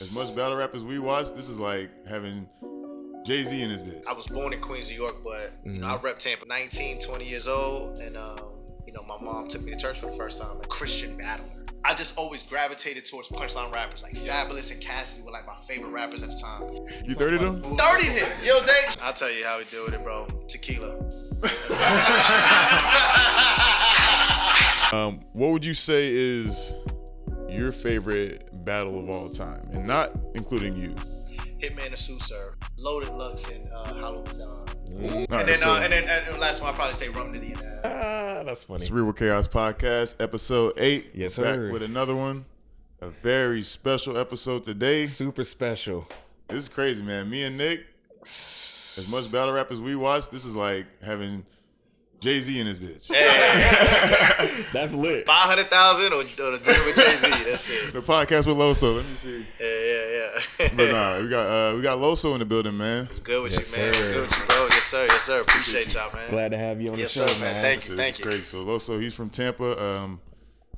As much battle rap as we watch, this is like having Jay-Z in his bitch. I was born in Queens, New York, but you know, I rep Tampa. 19, 20 years old, and you know, my mom took me to church for the first time. A Christian battler. I just always gravitated towards punchline rappers. Like Fabulous and Cassidy were like my favorite rappers at the time. You 30'd him? 30'd him. You know what I'm saying? I'll tell you how we deal with it, bro. Tequila. What would you say is your favorite battle of all time, and not including you? Hitman and Sue Sir, Loaded Lux, and Halloween Dawn. And then last one I'll probably say Rum Nitty and That's funny. Cerebral Chaos Podcast, episode 8. Yes, Back sir. with another one. A very special episode today. Super special. This is crazy, man. Me and Nick, as much battle rap as we watch, this is like having Jay-Z in his bitch. Hey, That's lit. 500,000 or the dinner with Jay-Z. That's it. The podcast with Loso. Let me see. Yeah. But nah, we got Loso in the building, man. It's good with Yes, you, man. sir. It's good with you, bro. Yes, sir. Appreciate y'all, man. Glad to have you on Yes, the show, sir, man. man. Thank you. Great. So Loso, he's from Tampa.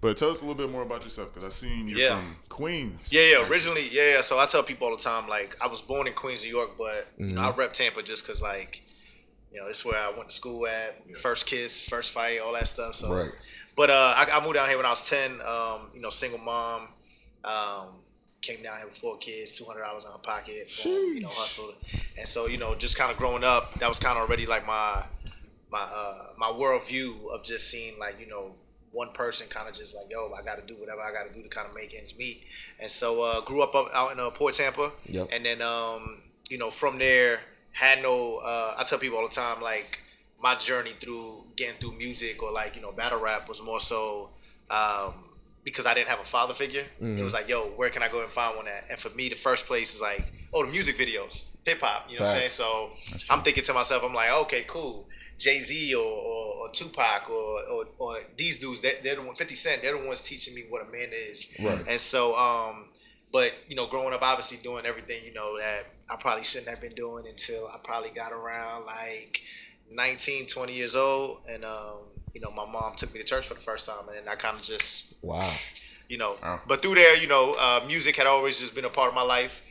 But tell us a little bit more about yourself, because I seen you're from Queens. Yeah. Originally, yeah. So I tell people all the time, like, I was born in Queens, New York, but you know, I rep Tampa just because, like, you know, it's where I went to school at. First kiss, first fight, all that stuff. So, Right. But I moved down here when I was 10. You know, single mom. Came down here with 4 kids, $200 in her pocket. You know, hustled. And so, you know, just kind of growing up, that was kind of already like my worldview of just seeing, like, you know, one person kind of just like, yo, I got to do whatever I got to do to kind of make ends meet. And so grew up out in Port Tampa. Yep. And then, you know, from there, had no, I tell people all the time, like, my journey through getting through music or, like, you know, battle rap was more so because I didn't have a father figure. It was like, yo, where can I go and find one at? And for me, the first place is like, the music videos, hip hop, you know what I'm saying? So I'm thinking to myself, I'm like, okay, cool. Jay-Z or Tupac or these dudes, they're the one, 50 Cent, they're the ones teaching me what a man is. Right. And so, but, you know, growing up, obviously doing everything, you know, that I probably shouldn't have been doing until I probably got around like 19, 20 years old. And, you know, my mom took me to church for the first time. And then I kind of just, you know, but through there, you know, music had always just been a part of my life.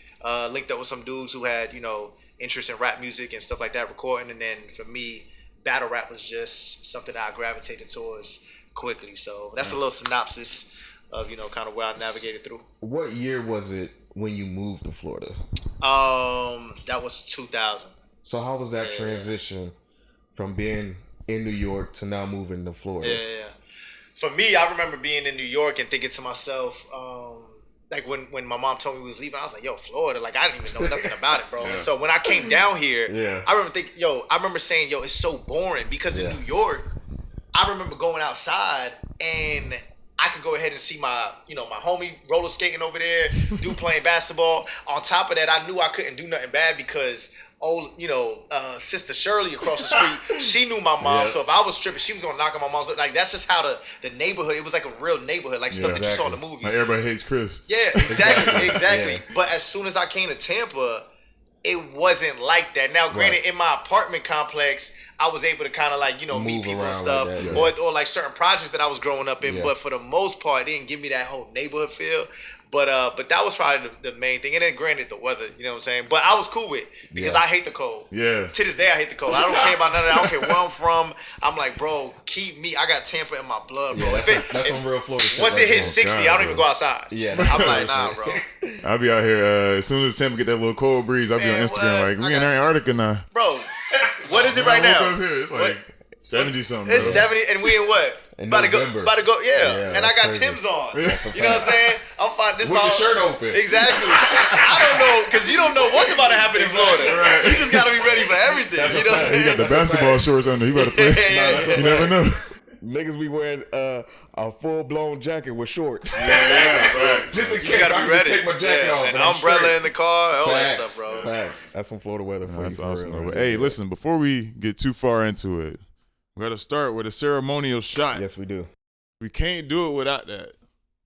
Linked up with some dudes who had, you know, interest in rap music and stuff like that, recording. And then for me, battle rap was just something that I gravitated towards quickly. So that's a little synopsis of, you know, kind of where I navigated through. What year was it when you moved to Florida? That was 2000. So how was that transition from being in New York to now moving to Florida? Yeah. For me, I remember being in New York and thinking to myself, like when my mom told me we was leaving, I was like, yo, Florida, like I didn't even know nothing about it, bro. And so when I came down here, I remember saying, yo, it's so boring because in New York, I remember going outside and I could go ahead and see my homie roller skating over there, dude playing basketball. On top of that, I knew I couldn't do nothing bad because Sister Shirley across the street, she knew my mom. So if I was tripping, she was gonna knock on my mom's. Like that's just how the neighborhood. It was like a real neighborhood, like stuff that you saw in the movies. Like everybody hates Chris. Yeah, exactly. But as soon as I came to Tampa, it wasn't like that. Now, granted, in my apartment complex, I was able to kind of like, you know, meet people and stuff, or like certain projects that I was growing up in. But for the most part, it didn't give me that whole neighborhood feel. But that was probably the main thing. And then granted, the weather, you know what I'm saying? But I was cool with it because I hate the cold. Yeah. To this day, I hate the cold. I don't care about none of that. I don't care where I'm from. I'm like, bro, keep me. I got Tampa in my blood, bro. Yeah, that's some real Florida shit. Once it hits 60, I don't even go outside. Yeah. I'm like, nah, bro. I'll be out here, as soon as Tampa get that little cold breeze, I'll be on Instagram like, we in Antarctica now. Bro, what is it right now? Up here, it's like 70 something. It's 70, and we in what? About to go, and I got crazy. Tim's on. You know what I'm saying? I'm fine. This with the shirt open. Exactly. I don't know, because you don't know what's about to happen in Florida. Right. You just got to be ready for everything. You know what I'm saying? You got the basketball shorts on there. You better play. You never know. Niggas be wearing a full-blown jacket with shorts. Right. Just in You case got to I be ready. take my jacket off. An umbrella in the car, all that stuff, bro. Facts. That's some Florida weather for That's you. awesome. For real. Hey, listen, before we get too far into it, we got to start with a ceremonial shot. Yes, we do. We can't do it without that.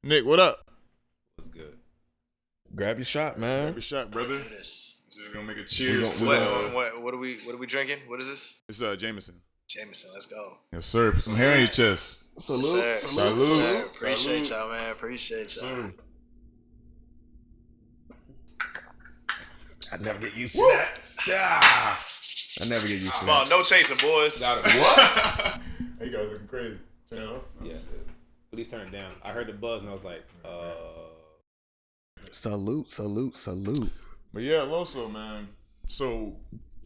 Nick, what up? What's good? Grab your shot, man. Grab your shot, brother. Let's do this. We're gonna make a cheers. What are we drinking? What is this? It's Jameson. Jameson, let's go. Yes, sir. Put some hair on your chest. Salute. Yes, sir. Salute. Appreciate y'all, man. Appreciate y'all. I never get used to that. I never get used to that. No chasing, boys. What? Hey, you guys looking crazy. Turn it off? Yeah. At least turn it down. I heard the buzz and I was like, Salute. But yeah, Loso, man. So,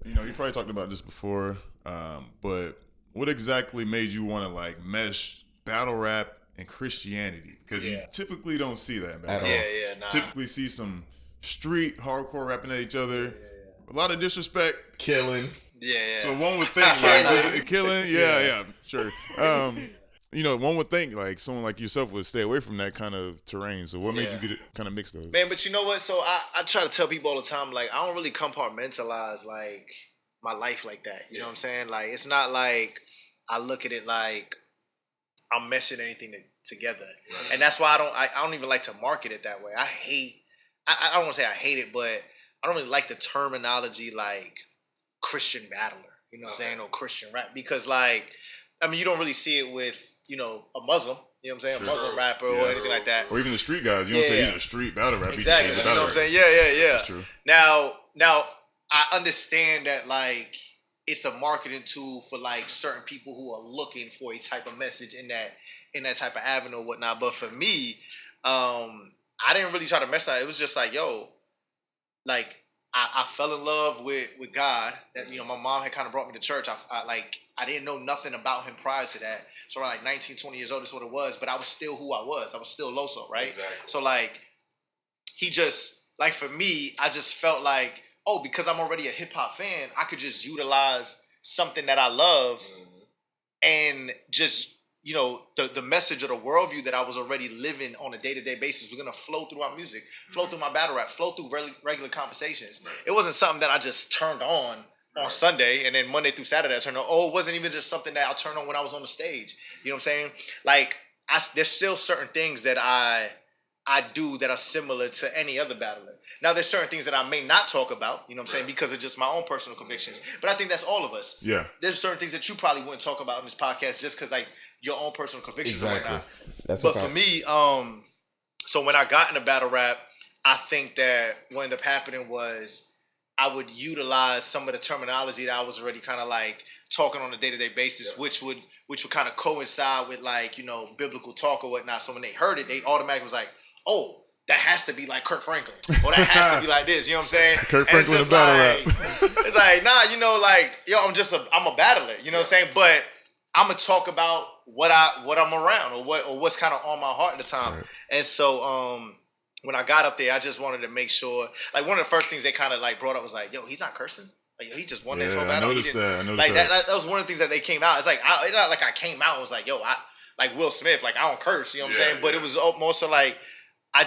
you probably talked about this before, but what exactly made you want to like mesh battle rap and Christianity? Because you typically don't see that, man. Nah. Typically see some street hardcore rapping at each other. A lot of disrespect. Killing. Yeah. So one would think like killing. Yeah, sure. One would think like someone like yourself would stay away from that kind of terrain. So what made you get it kind of mixed those? Man, but you know what? So I try to tell people all the time, like, I don't really compartmentalize like my life like that. You know what I'm saying? Like, it's not like I look at it like I'm meshing anything together. Mm-hmm. And that's why I don't even like to market it that way. I don't want to say I hate it, but I don't really like the terminology like Christian battler. You know what I'm saying? Or Christian rap. Because like, I mean, you don't really see it with, a Muslim. You know what I'm saying? A Muslim rapper or anything like that. Or even the street guys. You don't say he's a street battle rapper. Exactly. You know what I'm saying? Yeah. That's true. Now, I understand that, like, it's a marketing tool for, like, certain people who are looking for a type of message in that type of avenue or whatnot. But for me, I didn't really try to mess that. It was just like, like, I fell in love with God. That my mom had kind of brought me to church. I didn't know nothing about him prior to that. So around like 19, 20 years old, that's what it was. But I was still who I was. I was still Loso, right? Exactly. So like, he just, like for me, I just felt like, because I'm already a hip hop fan, I could just utilize something that I love and just, the message or the worldview that I was already living on a day-to-day basis was going to flow through my music, flow through my battle rap, flow through regular conversations. Right. It wasn't something that I just turned on Sunday and then Monday through Saturday I turned on. It wasn't even just something that I turned on when I was on the stage. You know what I'm saying? Like, there's still certain things that I do that are similar to any other battler. Now, there's certain things that I may not talk about, you know what I'm saying, because of just my own personal convictions. But I think that's all of us. Yeah. There's certain things that you probably wouldn't talk about in this podcast just because, like, your own personal convictions and whatnot. But for me, so when I got into battle rap, I think that what ended up happening was I would utilize some of the terminology that I was already kind of like talking on a day-to-day basis, which would kind of coincide with like, biblical talk or whatnot. So when they heard it, they automatically was like, oh, that has to be like Kirk Franklin. Or that has to be like this. You know what I'm saying? Kirk Franklin in battle rap. It's like, nah, I'm a battler. You know what I'm saying? But I'm gonna talk about what I'm around or what's kind of on my heart at the time. Right. And so when I got up there, I just wanted to make sure. Like one of the first things they kind of like brought up was like, he's not cursing. Like he just won this whole battle. I noticed that. That was one of the things that they came out. It's like it's not like I came out and was like, I like Will Smith. Like I don't curse. You know what I'm saying? But it was more so like I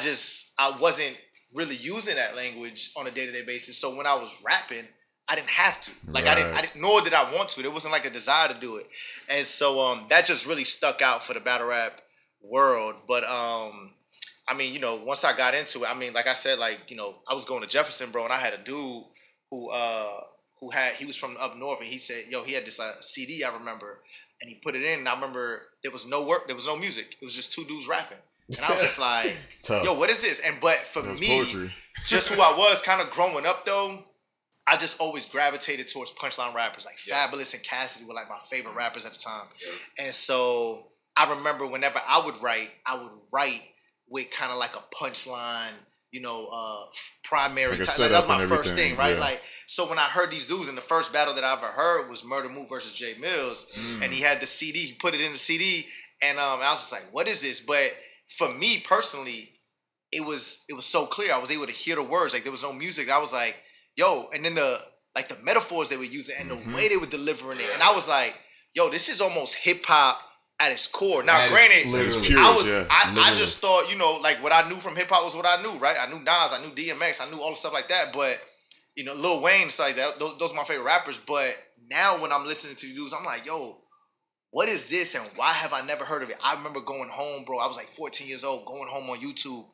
wasn't really using that language on a day-to-day basis. So when I was rapping, I didn't have to. Like I didn't nor did I want to. There wasn't like a desire to do it. And so that just really stuck out for the battle rap world. But I mean, once I got into it, I mean, like I said, like, I was going to Jefferson, bro, and I had a dude he was from up north, and he said, he had this CD, I remember, and he put it in, and I remember there was no music. It was just two dudes rapping. And I was just like, what is this? But for me, poetry. Just who I was kind of growing up, though, I just always gravitated towards punchline rappers. Like Fabulous and Cassidy were like my favorite rappers at the time. Yeah. And so I remember whenever I would write with kind of like a punchline, primary like type. Like, that was my first thing, right? Yeah. Like, so when I heard these dudes, and the first battle that I ever heard was Murder Mook versus Jay Mills, and he had the CD, he put it in the CD, and I was just like, what is this? But for me personally, it was so clear. I was able to hear the words. Like there was no music. I was like, and then the metaphors they were using and the way they were delivering it. And I was like, this is almost hip hop at its core. Now, granted, I just thought, like what I knew from hip hop was what I knew, right? I knew Nas, I knew DMX, I knew all the stuff like that. But, Lil Wayne, stuff like that, those are my favorite rappers. But now when I'm listening to these dudes, I'm like, what is this and why have I never heard of it? I remember going home, bro. I was like 14 years old, going home on YouTube,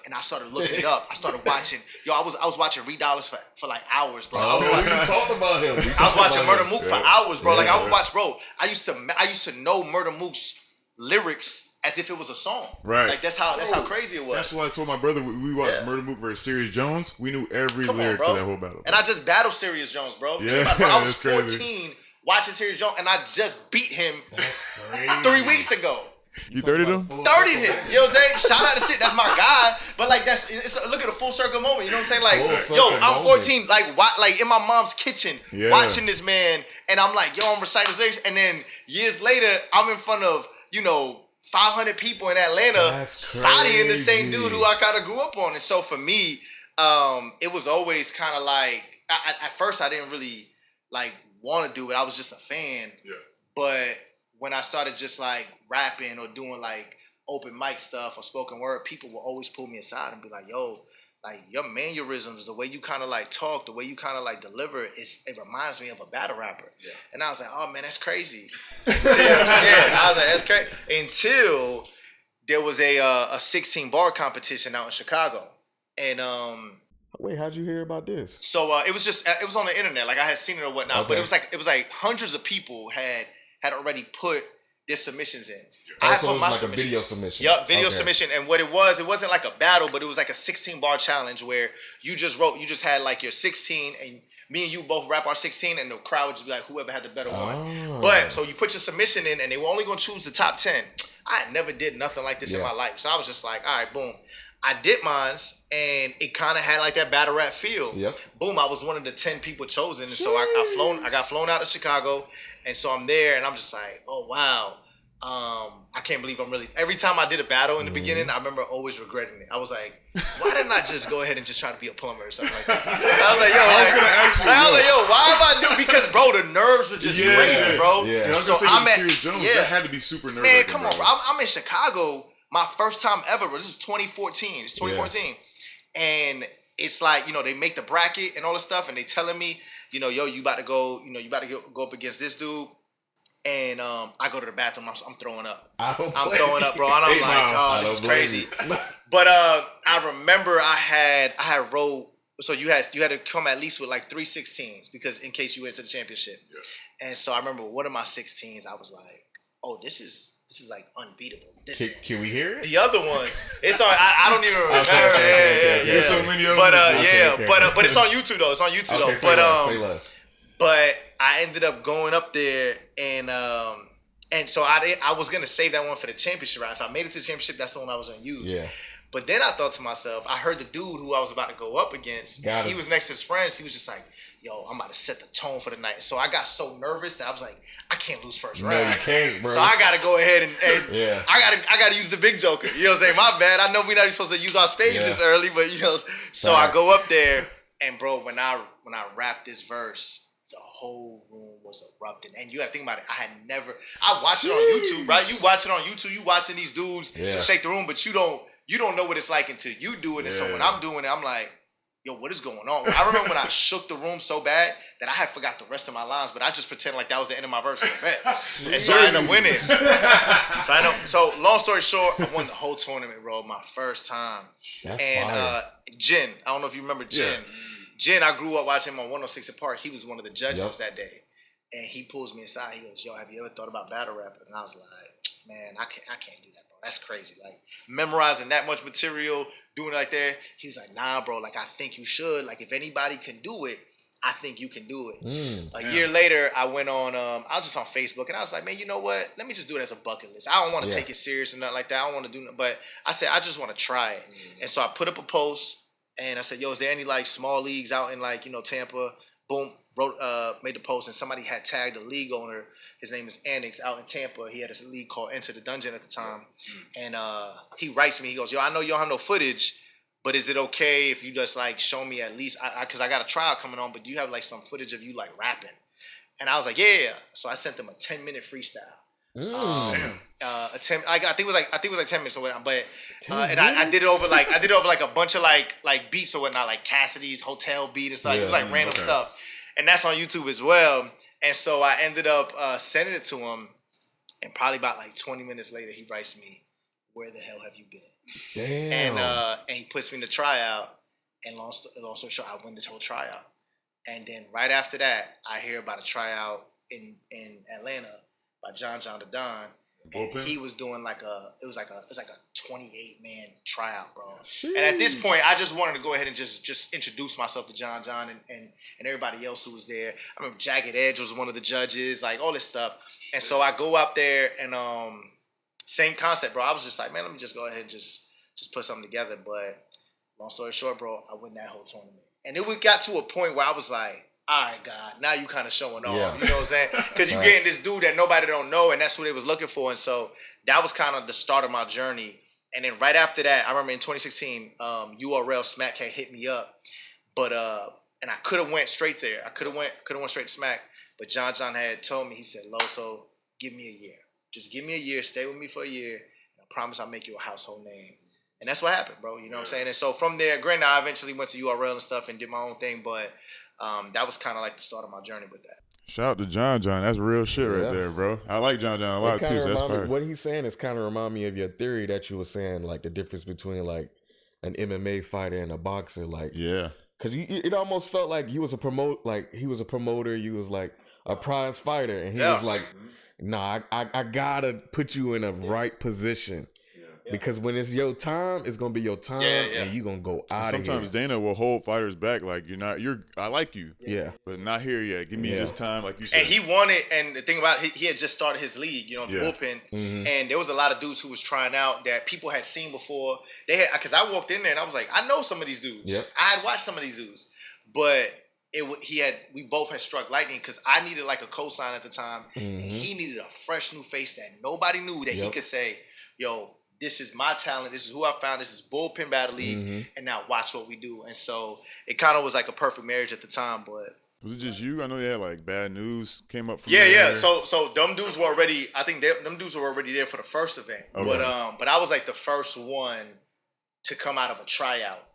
and I started looking it up. I started watching. I was watching $3 for like hours, bro. I was talking about him. I was watching Murder Mook for hours, bro. Like I would watch, bro. I used to know Murder Mook's lyrics as if it was a song. Right. Like that's how crazy it was. That's why I told my brother we watched Murder Mook versus Serious Jones. We knew every lyric to that whole battle. And I just battled Serious Jones, bro. Yeah, I was 14 watching Serious Jones, and I just beat him 3 weeks ago. You 30'd him? 30'd him. You know what I'm saying? Shout out to shit. That's my guy. But like look at a full circle moment. You know what I'm saying? Like, I'm 14, like in my mom's kitchen watching this man, and I'm like, I'm reciting lyrics, and then years later, I'm in front of 500 people in Atlanta bodying the same dude who I kind of grew up on. And so for me, it was always kind of like at first I didn't really like want to do it. I was just a fan. Yeah. But when I started just like rapping or doing like open mic stuff or spoken word, people will always pull me aside and be like, yo, like your mannerisms, the way you kind of like talk, the way you kind of like deliver, it reminds me of a battle rapper. Yeah. And I was like, oh man, that's crazy. I was like, that's crazy. Until there was a 16 bar competition out in Chicago. And wait, how'd you hear about this? So it was on the internet. Like I had seen it or whatnot, but it was like hundreds of people had already put their submissions in. I put my submission. A video submission. Yup, video submission. And what it wasn't like a battle, but it was like a 16 bar challenge where you just had like your 16 and me and you both rap our 16 and the crowd would just be like whoever had the better one. But so you put your submission in and they were only gonna choose the top 10. I never did nothing like this in my life. So I was just like, all right, boom. I did mine's, and it kind of had like that battle rap feel. Yep. Boom, I was one of the 10 people chosen, and so I got flown out to Chicago, and so I'm there, and I'm just like, oh wow, I can't believe I'm really. Every time I did a battle in the beginning, I remember always regretting it. I was like, why didn't I just go ahead and just try to be a plumber or something like that? I was like, why have I do? Because bro, the nerves were just crazy, bro. Yeah. And I was so I'm at Serious Jones. That had to be super nervous. Man, come on, bro. I'm in Chicago. My first time ever, bro. This is 2014. It's 2014. Yeah. And it's like, they make the bracket and all this stuff, and they telling me, yo, you about to go, go up against this dude. And I go to the bathroom, I'm throwing up. I'm throwing up, bro. And I'm like, oh, this is crazy. But I remember I had wrote, so you had to come at least with like 3 16s because in case you went to the championship. Yeah. And so I remember one of my 16s, I was like, oh, this is like unbeatable. Can we hear it? The other ones, it's on. I don't even remember. There's so many of them. But it's on YouTube though. It's on YouTube though. Say less. But I ended up going up there and so I was gonna save that one for the championship. Right? If I made it to the championship, that's the one I was gonna use. Yeah. But then I thought to myself, I heard the dude who I was about to go up against. He was next to his friends. He was just like, yo, I'm about to set the tone for the night. So I got so nervous that I was like, I can't lose first round. No, you can't, bro. So I gotta go ahead and I gotta use the big joker. You know what I'm saying? My bad. I know we're not even supposed to use our spades this early, but so I go up there and bro, when I rap this verse, the whole room was erupting. And you gotta think about it. I watched it on YouTube, right? You watch it on YouTube, you watching these dudes shake the room, but you don't know what it's like until you do it. And so when I'm doing it, I'm like, yo, what is going on? I remember when I shook the room so bad that I had forgot the rest of my lines, but I just pretended like that was the end of my verse. And so I ended up winning. So long story short, I won the whole tournament, bro, my first time. That's and fire. Jen, I don't know if you remember Jen. Yeah. Jen, I grew up watching him on 106 and Park. He was one of the judges that day. And he pulls me aside. He goes, yo, have you ever thought about battle rapping? And I was like, man, I can't do that. That's crazy. Like memorizing that much material, doing it like that. He was like, nah, bro, like I think you should. Like if anybody can do it, I think you can do it. A year later, I went on, I was just on Facebook and I was like, man, you know what? Let me just do it as a bucket list. I don't want to take it serious and nothing like that. I don't want to do nothing. But I said, I just want to try it. And so I put up a post and I said, yo, is there any like small leagues out in like, Tampa? Boom, made the post and somebody had tagged a league owner. His name is Annex out in Tampa. He had a league called Enter the Dungeon at the time. And he writes me, he goes, yo, I know you don't have no footage, but is it okay if you just like show me at least, because I got a trial coming on, but do you have like some footage of you like rapping? And I was like, yeah. So I sent them a 10-minute freestyle. I think it was like 10 minutes or whatnot, but and I did it over like a bunch of like beats or whatnot, like Cassidy's hotel beat and stuff. It was like random stuff. And that's on YouTube as well. And so I ended up sending it to him, and probably about like 20 minutes later, he writes me, "Where the hell have you been?" Damn. And he puts me in the tryout, and long story short, I win the whole tryout. And then right after that, I hear about a tryout in Atlanta by John the Don, And he was doing like it was like a 28-man tryout, bro. Jeez. And at this point, I just wanted to go ahead and just introduce myself to John and everybody else who was there. I remember Jagged Edge was one of the judges, like all this stuff. And so I go out there and same concept, bro. I was just like, man, let me just go ahead and just put something together. But long story short, bro, I win that whole tournament. And then we got to a point where I was like, all right, God, now you kind of showing off. Yeah. You know what I'm saying? Because you're getting this dude that nobody don't know, and that's who they was looking for. And so that was kind of the start of my journey. And then right after that, I remember in 2016, URL Smack had hit me up. But and I could have went straight there. I could have went straight to Smack. But John had told me, he said, Loso, give me a year. Just give me a year. Stay with me for a year. And I promise I'll make you a household name. And that's what happened, bro. You know what I'm saying? And so from there, granted, I eventually went to URL and stuff and did my own thing. But that was kind of like the start of my journey with that. Shout out to John. That's real shit right there, bro. I like John a lot too. So that's fine. What he's saying is kind of remind me of your theory that you were saying, like the difference between like an MMA fighter and a boxer. Like, yeah, because it almost felt like he was a promoter. You was like a prize fighter, and he was like, nah, I gotta put you in a right position. Because when it's your time, it's gonna be your time, and you gonna go out of here. Sometimes Dana will hold fighters back, like I like you, but not here yet. Give me this time, like you said. And he wanted, and the thing about it, he had just started his league, the bullpen, and there was a lot of dudes who was trying out that people had seen before. Because I walked in there and I was like, I know some of these dudes. Yep. I had watched some of these dudes, but we both had struck lightning because I needed like a cosign at the time, and he needed a fresh new face that nobody knew that he could say, yo, this is my talent. This is who I found. This is Bullpen Battle League. And now watch what we do. And so it kind of was like a perfect marriage at the time. But was it just you? I know they had like Bad News came up from there. So them dudes were already, I think them dudes were already there for the first event. Okay. But I was like the first one to come out of a tryout.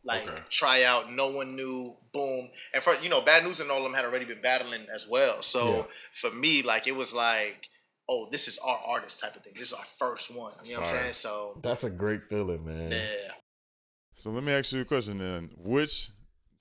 Tryout, no one knew, boom. And for Bad News and all of them had already been battling as well. So for me, like it was like, oh, this is our artist type of thing. This is our first one. You know what I'm saying? So that's a great feeling, man. Yeah. So let me ask you a question then.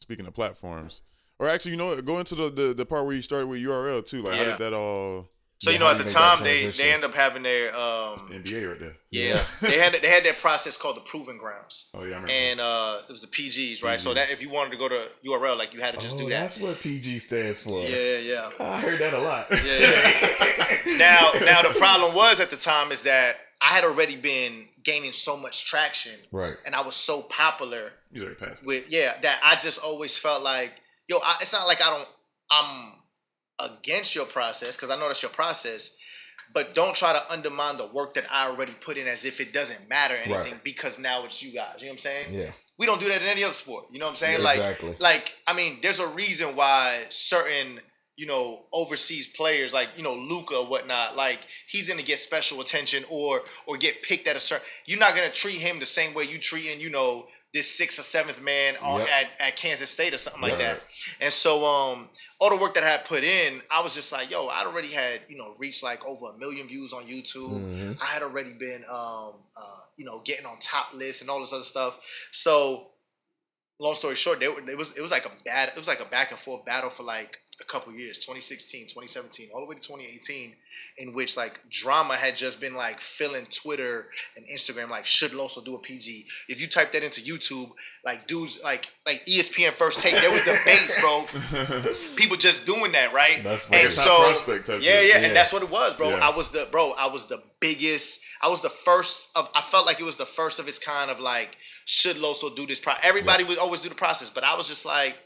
Speaking of platforms, or actually, go into the part where you started with URL too. Like, how did that all? So at the time they end up having their NBA right there. Yeah, they had that process called the Proving Grounds. Oh yeah, I remember. And it was the PGs, right? So that if you wanted to go to URL, like you had to just do that. That's what PG stands for. Yeah. I heard that a lot. Yeah. Now the problem was at the time is that I had already been gaining so much traction, right? And I was so popular. You already passed. That I just always felt like, it's not like I'm against your process, because I know that's your process, but don't try to undermine the work that I already put in as if it doesn't matter anything because now it's you guys. You know what I'm saying? Yeah. We don't do that in any other sport. You know what I'm saying? Yeah, exactly. There's a reason why certain, overseas players like, Luka or whatnot, like he's going to get special attention or get picked at a certain, you're not going to treat him the same way you treating, this 6th or 7th man at Kansas State or something like that. And so, all the work that I had put in, I was just like, I'd already had, reached like over 1 million views on YouTube. Mm-hmm. I had already been, getting on top lists and all this other stuff. So, long story short, it was like a back and forth battle for like a couple years, 2016, 2017, all the way to 2018, in which like drama had just been like filling Twitter and Instagram, like should Loso do a PG? If you type that into YouTube, like dudes like ESPN First Take, there was debates, bro. People just doing that, right? That's like and so prospect type yeah, and that's what it was, bro. Yeah. I was the biggest. I was the first of. I felt like it was the first of its kind of like should Loso do this? Everybody would always do the process, but I was just like,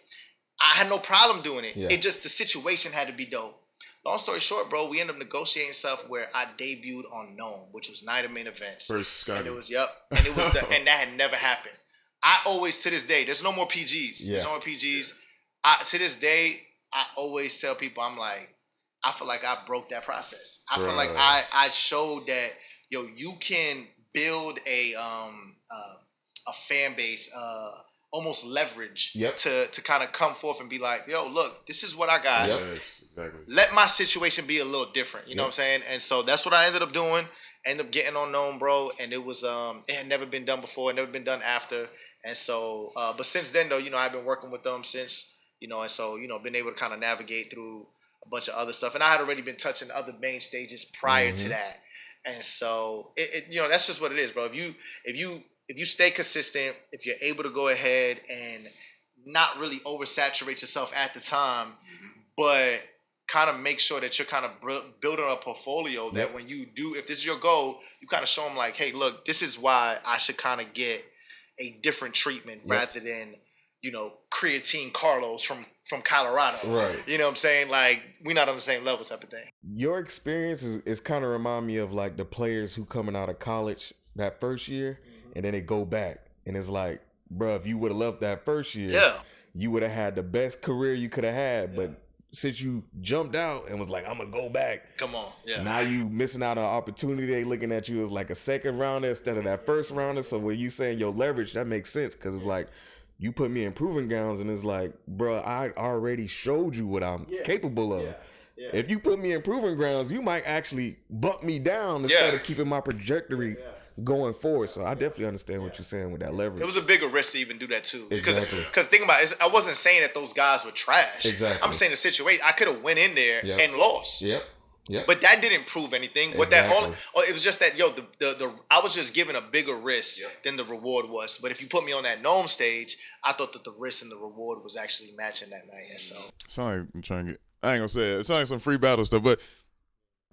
I had no problem doing it. Yeah. It just, the situation had to be dope. Long story short, bro, we ended up negotiating stuff where I debuted on Gnome, which was Night of Main Events. First Scotty. And it was, and that had never happened. I always, to this day, there's no more PGs. Yeah. There's no more PGs. To this day, I always tell people, I'm like, I feel like I broke that process. I feel like I showed that, you can build a fan base, almost leverage to kind of come forth and be like, look, this is what I got. Yes, exactly. Let my situation be a little different. You know what I'm saying? And so that's what I ended up doing. Ended up getting on Gnome, bro. And it was, it had never been done before, never been done after. And so, but since then though, I've been working with them since, and so, been able to kind of navigate through a bunch of other stuff. And I had already been touching other main stages prior to that. And so that's just what it is, bro. If you stay consistent, if you're able to go ahead and not really oversaturate yourself at the time, but kind of make sure that you're kind of building a portfolio that when you do, if this is your goal, you kind of show them like, hey, look, this is why I should kind of get a different treatment rather than, creatine Carlos from Colorado. Right. You know what I'm saying? Like, we're not on the same level type of thing. Your experience is kind of remind me of like the players who coming out of college that first year and then they go back. And it's like, bro, if you would have left that first year, you would have had the best career you could have had. But since you jumped out and was like, I'm going to go back. Come on. Yeah. Now you missing out on an opportunity. They looking at you as like a second rounder instead of that first rounder. So when you saying your leverage, that makes sense. Because it's like, you put me in proving grounds and it's like, bro, I already showed you what I'm capable of. Yeah. If you put me in proving grounds, you might actually bump me down instead of keeping my trajectory going forward. So I definitely understand what you're saying with that leverage. It was a bigger risk to even do that too. Exactly. Because think about it, I wasn't saying that those guys were trash. Exactly. I'm saying the situation, I could have went in there and lost. Yep. But that didn't prove anything. What that it was just that the I was just given a bigger risk than the reward was. But if you put me on that gnome stage, I thought that the risk and the reward was actually matching that night. And so sound like I'm trying to get. I ain't gonna say it. It sounds like some free battle stuff, but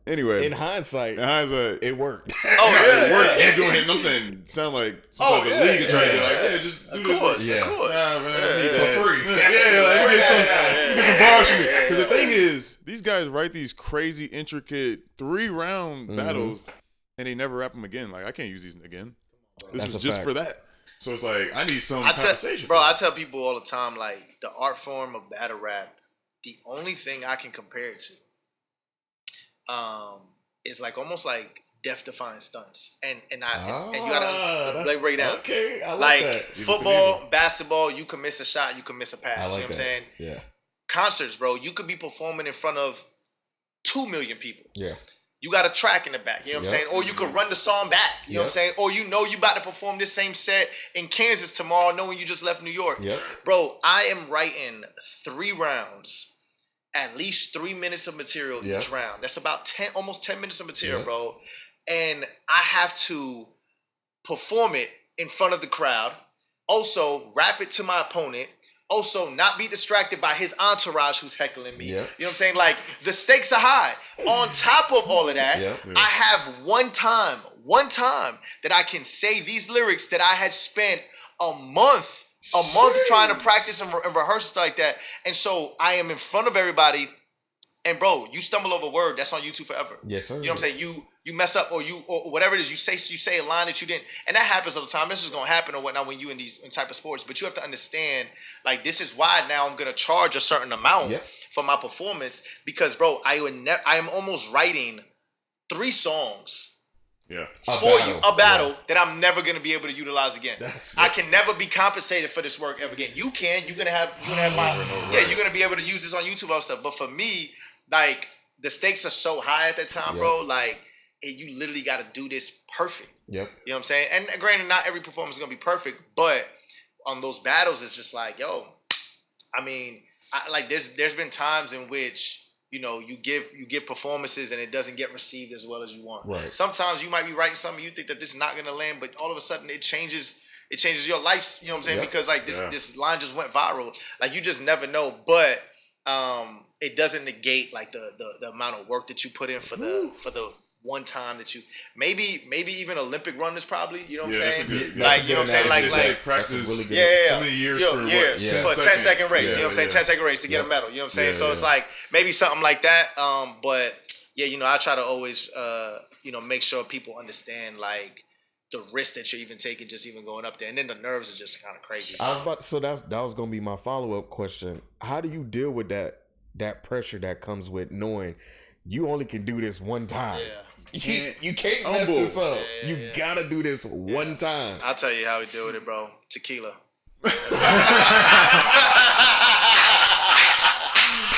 anyway. In hindsight, it worked. It worked. You doing it. I'm saying, sound like some type of league and trying to like, just do this. Of course. Nah, man, for free. Get some bars from me. Because the thing is, these guys write these crazy, intricate 3-round battles, and they never rap them again. Like, I can't use these again. This was just for that. So it's like, I need some compensation. Bro, I tell people all the time, like, the art form of battle rap, the only thing I can compare it to is like almost like death-defying stunts, and you gotta like break it down. Okay, I like that. Football, basketball, you can miss a shot, you can miss a pass. I like you know what I'm saying? Yeah. Concerts, bro, you could be performing in front of 2 million people. Yeah. You got a track in the back, you know what I'm saying? Or you could run the song back, you know what I'm saying? Or you about to perform this same set in Kansas tomorrow, knowing you just left New York. Yep. Bro, I am writing 3 rounds. At least 3 minutes of material each round. That's about almost 10 minutes of material, bro. And I have to perform it in front of the crowd. Also, rap it to my opponent. Also, not be distracted by his entourage who's heckling me. You know what I'm saying? Like, the stakes are high. On top of all of that, I have one time that I can say these lyrics that I had spent a month trying to practice and rehearse stuff like that. And so I am in front of everybody. And bro, you stumble over a word, that's on YouTube forever. Yes, sir. You know what I'm saying? You mess up or whatever it is, you say a line that you didn't. And that happens all the time. This is gonna happen or whatnot when you in these type of sports. But you have to understand, like, this is why now I'm gonna charge a certain amount for my performance. Because bro, I am almost writing 3 songs. A battle that I'm never gonna be able to utilize again. I can never be compensated for this work ever again. You can. You're gonna have you're gonna be able to use this on YouTube and stuff. But for me, like, the stakes are so high at that time, bro. Like, you literally got to do this perfect. You know what I'm saying? And granted, not every performance is gonna be perfect, but on those battles, it's just like, yo. I mean, there's been times in which, you know, you give performances and it doesn't get received as well as you want. Right. Sometimes you might be writing something, you think that this is not gonna land, but all of a sudden it changes your life. You know what I'm saying? Because like this line just went viral. Like, you just never know. But it doesn't negate like the amount of work that you put in for the one time that you maybe even Olympic run is probably, you know what I'm saying? Like, you know what I'm saying? Like practice really so many years for a 10-second race. You know what I'm saying? 10-second race to get a medal. You know what I'm saying? So it's like maybe something like that. But yeah, you know, I try to always make sure people understand like the risk that you're even taking, just even going up there, and then the nerves are just kind of crazy. That was gonna be my follow-up question. How do you deal with that pressure that comes with knowing you only can do this one time? You can't mess this up. You gotta do this one time. I'll tell you how we deal with it, bro. Tequila.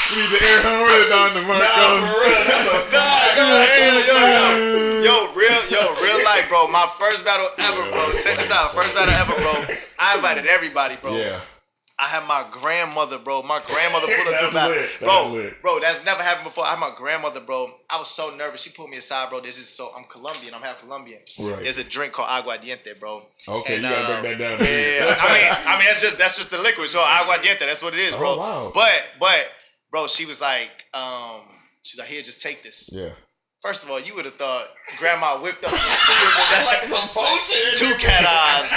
You need the air horn on the Marco. Real life, bro. My first battle ever, bro. Check this out. First battle ever, bro. I invited everybody, bro. Yeah. I had my grandmother, bro. My grandmother pulled up to the battle. Bro, that's never happened before. I had my grandmother, bro. I was so nervous. She pulled me aside, bro. I'm Colombian. I'm half Colombian. Right. There's a drink called aguardiente, bro. Okay, and, you gotta break that down. Yeah. I mean, that's just the liquid. So aguardiente, that's what it is, bro. Oh, wow. But, bro, she was like, here, just take this. Yeah. First of all, you would have thought grandma whipped up some steel, like some potion. 2 cat eyes.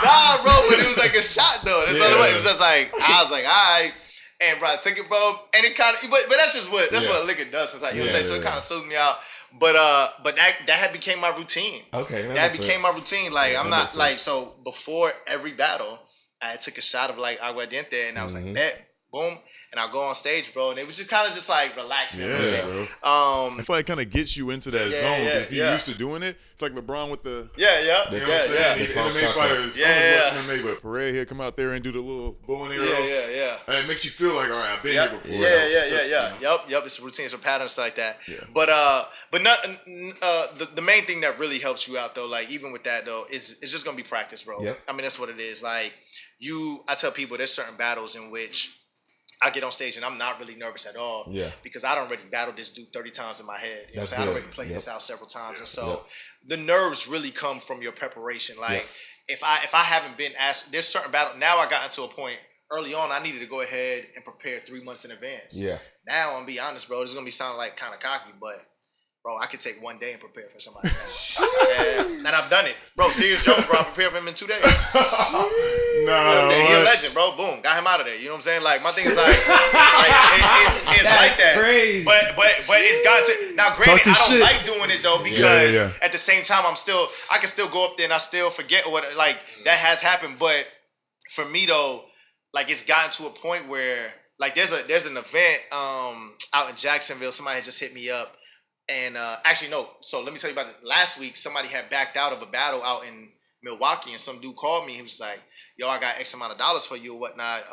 Nah, bro, but it was like a shot though. That's the way. It was just like I was like, all right. And bro, I took it, bro, and it kind of, but that's just what liquor does. Sometimes you know what I'm saying. So it kind of soothed me out. But that had became my routine. Okay, that became my routine. Like I'm not like so before every battle, I took a shot of like aguardiente, and I was like, bet, boom. And I'll go on stage, bro, and it was just kind of just like relax me a little bit. Bro. I feel like it kind of gets you into that zone. If you're used to doing it, it's like LeBron with the you know what I'm saying? MMA fighters, but Parade here come out there and do the little bow and arrow. And it makes you feel like, all right, I've been here before. Yep. It's routines or patterns like that. Yeah. But not the main thing that really helps you out though, like even with that though, is it's just gonna be practice, bro. Yep. I mean that's what it is. Like I tell people there's certain battles in which I get on stage and I'm not really nervous at all. Yeah. Because I don't already battle this dude 30 times in my head. You know what I'm saying? I already played this out several times. And so the nerves really come from your preparation. Like if I haven't been asked, there's certain battle. Now I got into a point early on, I needed to go ahead and prepare 3 months in advance. Yeah. Now I'm gonna be honest, bro. This is gonna be sounding like kind of cocky, but bro, I could take 1 day and prepare for somebody. And I've done it. Bro, Serious Jones, bro, I prepared for him in 2 days. He a legend, bro. Boom. Got him out of there. You know what I'm saying? Like, my thing is like it's like that. Crazy. But it's got to. Now, granted, I don't like doing it, though, because at the same time, I can still go up there and I still forget that has happened. But for me, though, like, it's gotten to a point where, like, there's an event out in Jacksonville. Somebody had just hit me up. And actually, no. So let me tell you about it. Last week, somebody had backed out of a battle out in Milwaukee, and some dude called me. He was like, "Yo, I got X amount of dollars for you or whatnot.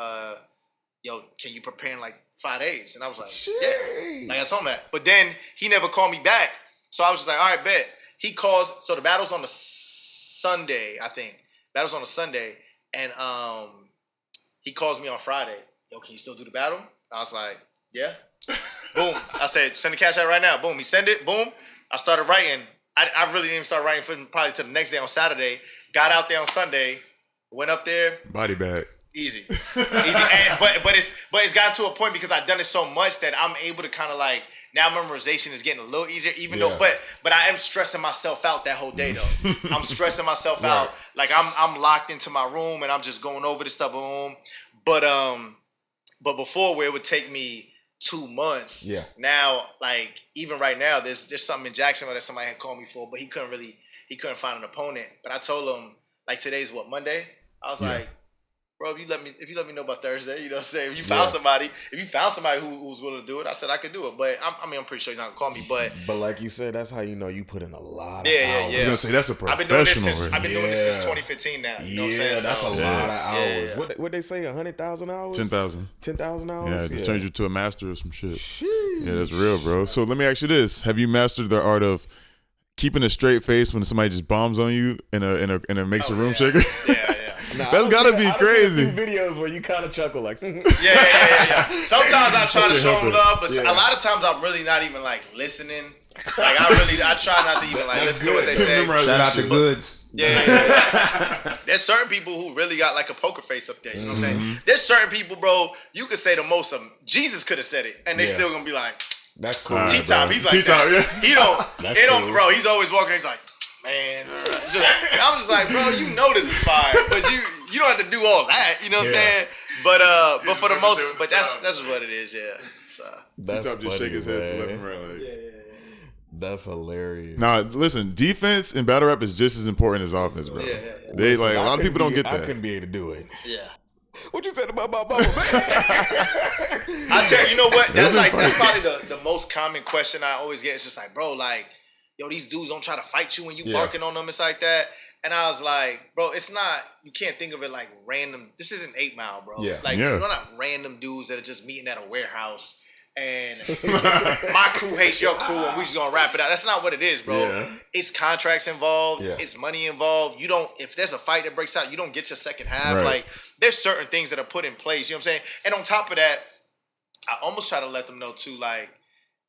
Yo, can you prepare in like 5 days?" And I was like, "Yeah." Like I told him that. But then he never called me back. So I was just like, "All right, bet." He calls. So the battle's on the Sunday, I think. Battle's on a Sunday, and he calls me on Friday. "Yo, can you still do the battle?" I was like, "Yeah." Boom. I said, "Send the cash out right now." Boom. He sent it. Boom. I started writing. I really didn't even start writing for probably till the next day on Saturday. Got out there on Sunday. Went up there. Body bag. Easy. And, but it's gotten to a point because I've done it so much that I'm able to kind of like now memorization is getting a little easier. Even though, but I am stressing myself out that whole day though. I'm stressing myself out. Like I'm locked into my room and I'm just going over this stuff. Boom. But before where it would take me 2 months. Yeah. Now, like even right now, there's something in Jacksonville that somebody had called me for, but he couldn't find an opponent. But I told him like today's what, Monday? I was like, bro, if you let me know about Thursday, you know what I'm saying? If you found somebody who was willing to do it, I said I could do it. But I'm pretty sure he's not gonna call me. But like you said, that's how you know you put in a lot of hours. I was gonna say that's a professional. I've been doing this since 2015 now. You know what I'm saying? That's a lot of hours. Yeah. What they say? 100,000 hours? 10,000. 10,000 hours. Yeah, it turns you to a master of some shit. Yeah, that's real, bro. So let me ask you this: have you mastered the art of keeping a straight face when somebody just bombs on you and it makes a room shaker? Yeah. Nah, that's gotta be crazy. Videos where you kind of chuckle like, yeah. Sometimes I try to show them love, but a lot of times I'm really not even like listening. Like I try not to even like listen to what they say. Shout out to Goods. Yeah. There's certain people who really got like a poker face up there. You know what I'm saying? There's certain people, bro. You could say the most of them. Jesus could have said it, and they still gonna be like, "That's cool." Tea time. He's like, he don't. Bro, he's always walking. He's like, man, I'm just like, bro, you know this is fire, but you don't have to do all that, you know what I'm saying? But for the most, but that's what it is, yeah. So T-Top just shake his head to left and right. Like, that's hilarious. Nah, listen, defense in battle rap is just as important as offense, bro. They like a lot of people don't get that. I couldn't be able to do it. Yeah. What you said about my bubble, man? I tell you know what? That's probably the most common question I always get. It's just like, bro, like, yo, these dudes don't try to fight you when you barking on them. It's like that. And I was like, bro, it's not, you can't think of it like random. This isn't 8 Mile, bro. Yeah. Like, you're not random dudes that are just meeting at a warehouse and my crew hates your crew, and we just gonna wrap it out. That's not what it is, bro. Yeah. It's contracts involved. Yeah. It's money involved. You don't. If there's a fight that breaks out, you don't get your second half. Right. Like there's certain things that are put in place. You know what I'm saying? And on top of that, I almost try to let them know too, like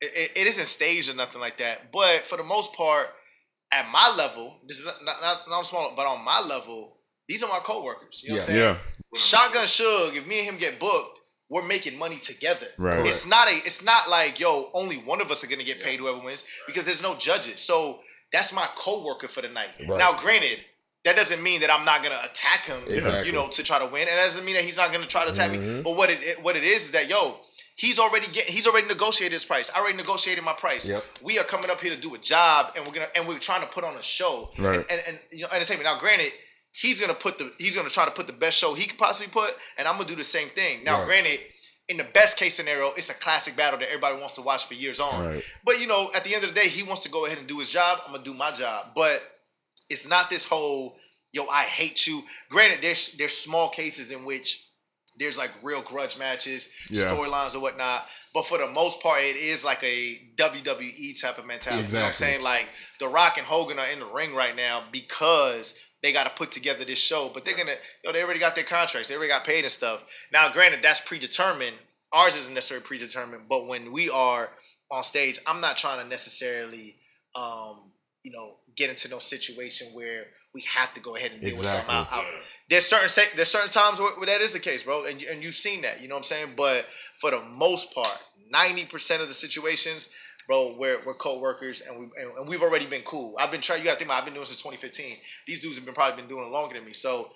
it isn't staged or nothing like that. But for the most part, at my level, this is not small, but on my level, these are my coworkers. You know what I'm saying? Yeah. Shotgun Suge, if me and him get booked, we're making money together. Right. It's not like, yo, only one of us are gonna get paid, whoever wins, because there's no judges. So that's my coworker for the night. Right. Now, granted, that doesn't mean that I'm not gonna attack him, Exactly. you know, to try to win, and that doesn't mean that he's not gonna try to attack me. But what it is that, yo, he's already negotiated his price. I already negotiated my price. Yep. We are coming up here to do a job, and we're trying to put on a show, Right. and you know, entertainment. Now, granted, he's gonna try to put the best show he could possibly put, and I'm gonna do the same thing. Now, Right. granted, in the best case scenario, it's a classic battle that everybody wants to watch for years on. Right. But you know, at the end of the day, he wants to go ahead and do his job. I'm gonna do my job. But it's not this whole, yo, I hate you. Granted, there's small cases in which there's like real grudge matches, storylines or whatnot. But for the most part, it is like a WWE type of mentality. Exactly. You know what I'm saying? Like The Rock and Hogan are in the ring right now because they got to put together this show. But they already got their contracts. They already got paid and stuff. Now, granted, that's predetermined. Ours isn't necessarily predetermined. But when we are on stage, I'm not trying to necessarily, get into no situation where we have to go ahead and deal with something out. There's certain times where that is the case, bro, and you've seen that. You know what I'm saying? But for the most part, 90% of the situations, bro, we're co-workers and we've already been cool. I've been trying. You got to think about. I've been doing this since 2015. These dudes have probably been doing it longer than me. So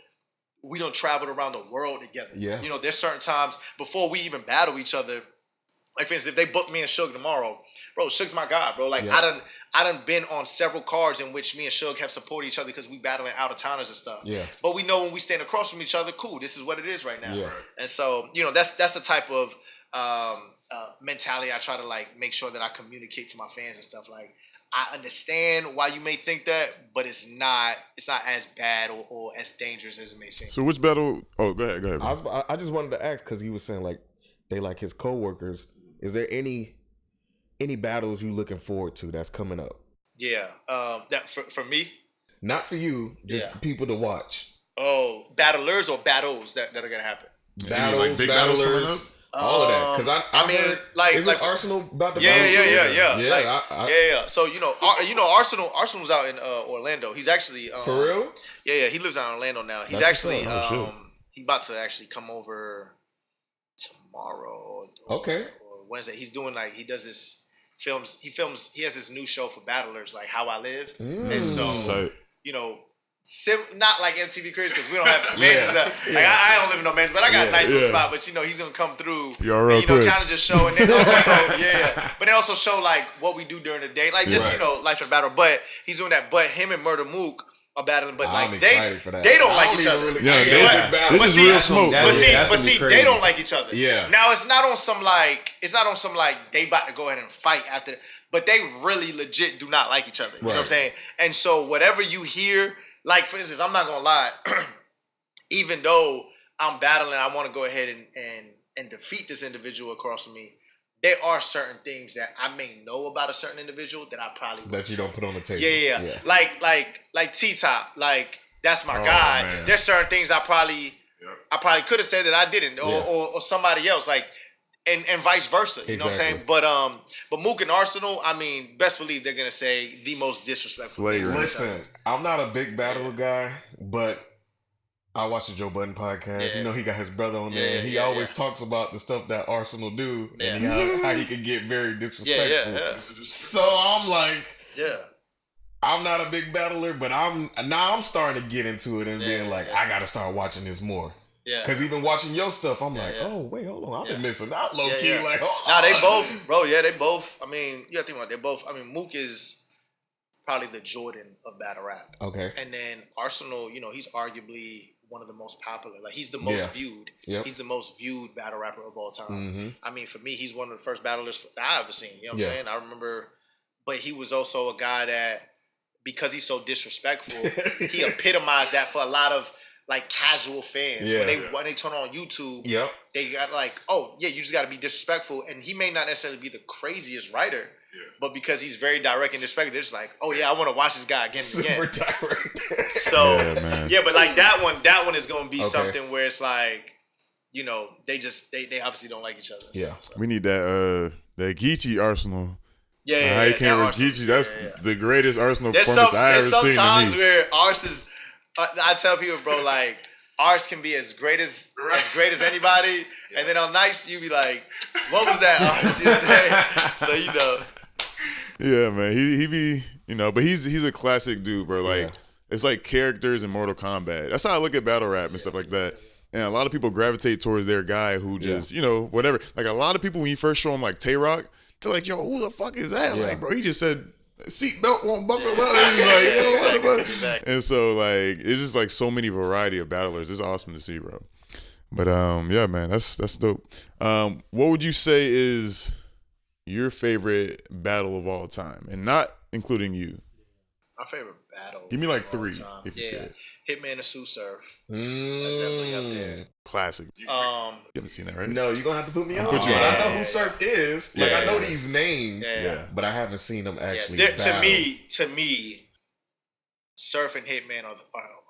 we don't travel around the world together. Yeah. You know, there's certain times before we even battle each other. Like for instance, if they book me and Suge tomorrow, bro, Suge's my guy, bro. Like I done been on several cards in which me and Suge have supported each other because we battling out of towners and stuff. Yeah. But we know when we stand across from each other, cool, this is what it is right now. Yeah. And so, you know, that's the type of mentality I try to like make sure that I communicate to my fans and stuff. Like, I understand why you may think that, but it's not as bad or as dangerous as it may seem. So which battle? Oh, go ahead. Bro. I just wanted to ask because he was saying like they like his coworkers. Is there any battles you looking forward to that's coming up? Yeah, that for me. Not for you, just for people to watch. Oh, battlers or battles that are gonna happen. Battles, like big battles coming up? All of that, because I mean, heard, like, isn't Arsenal about to yeah. So you know, Arsenal's out in Orlando. He's actually for real. Yeah, he lives out in Orlando now. He's That's actually he about to actually come over tomorrow. Okay. Or Wednesday. He's doing like he does this films. He has this new show for battlers, like How I Live, and so you know. Not like MTV Cribs because we don't have mansions. Like I don't live in no mansion, but I got a nice little spot. But you know, he's gonna come through. Challenge this show, and then also but then also show like what we do during the day, like just you know, life and battle. But he's doing that. But him and Murder Mook are battling, but like they don't like each other. This is real smoke. But see, they don't like each other. Yeah. Now it's not on some like they about to go ahead and fight after, but they really legit do not like each other. You know what I'm saying? And so whatever you hear. Like, for instance, I'm not going to lie. Even though I'm battling, I want to go ahead and defeat this individual across from me. There are certain things that I may know about a certain individual that I probably wouldn't that you don't put on the table. Yeah. Like T-Top. Like, that's my guy. Man. There's certain things I probably could have said that I didn't. Or somebody else. Like, and vice versa. You know what I'm saying? But Mook and Arsenal, I mean, best believe they're gonna say the most disrespectful things. Listen, I'm not a big battle guy, but I watch the Joe Budden podcast. Yeah. You know, he got his brother on there, and he always talks about the stuff that Arsenal do and how he can get very disrespectful. So I'm like, I'm not a big battler, but I'm starting to get into it and being like, I gotta start watching this more. Yeah, because even watching your stuff, I'm like, oh wait, hold on, I've been missing out low key. Like, they both, bro. Yeah, they both. I mean, you gotta think about it, they both. I mean, Mook is probably the Jordan of battle rap. Okay, and then Arsenal, you know, he's arguably one of the most popular. Like, he's the most viewed. Yep. He's the most viewed battle rapper of all time. Mm-hmm. I mean, for me, he's one of the first battlers I ever seen. You know what I'm saying? I remember, but he was also a guy that, because he's so disrespectful, he epitomized that for a lot of like casual fans. Yeah. When they turn on YouTube, Yep. they got like, oh yeah, you just got to be disrespectful. And he may not necessarily be the craziest writer, but because he's very direct and disrespectful, they're just like, oh yeah, I want to watch this guy again and again. Super direct. So yeah, but like that one is going to be something where it's like, you know, they obviously don't like each other. Yeah. So. We need that Geechee arsenal. Yeah, how he came versus Geechee. That's the greatest Arsenal performance I ever seen. There's sometimes where ours is. I tell people, bro, like ours can be as great as anybody, and then on nights you be like, "What was that?" Ours, you say? So you know. Yeah, man. He be, you know, but he's a classic dude, bro. Like it's like characters in Mortal Kombat. That's how I look at battle rap and stuff like that. And a lot of people gravitate towards their guy who just, you know, whatever. Like a lot of people when you first show them like Tay-Rock, they're like, "Yo, who the fuck is that?" Yeah. Like, bro, he just said seatbelt won't buckle up. And he's like, yo, what the fuck? Exactly. And so like it's just like so many variety of battlers. It's awesome to see, bro. But yeah, man, that's dope. What would you say is your favorite battle of all time, and not including you? My favorite battle. Give me like 3 if you could. Hitman and Sue Surf. That's definitely up there. Classic. You haven't seen that, right? No, you're gonna have to put me on. Put you on. I know who Surf is. Like I know these names, but I haven't seen them actually. To me, Surf and Hitman are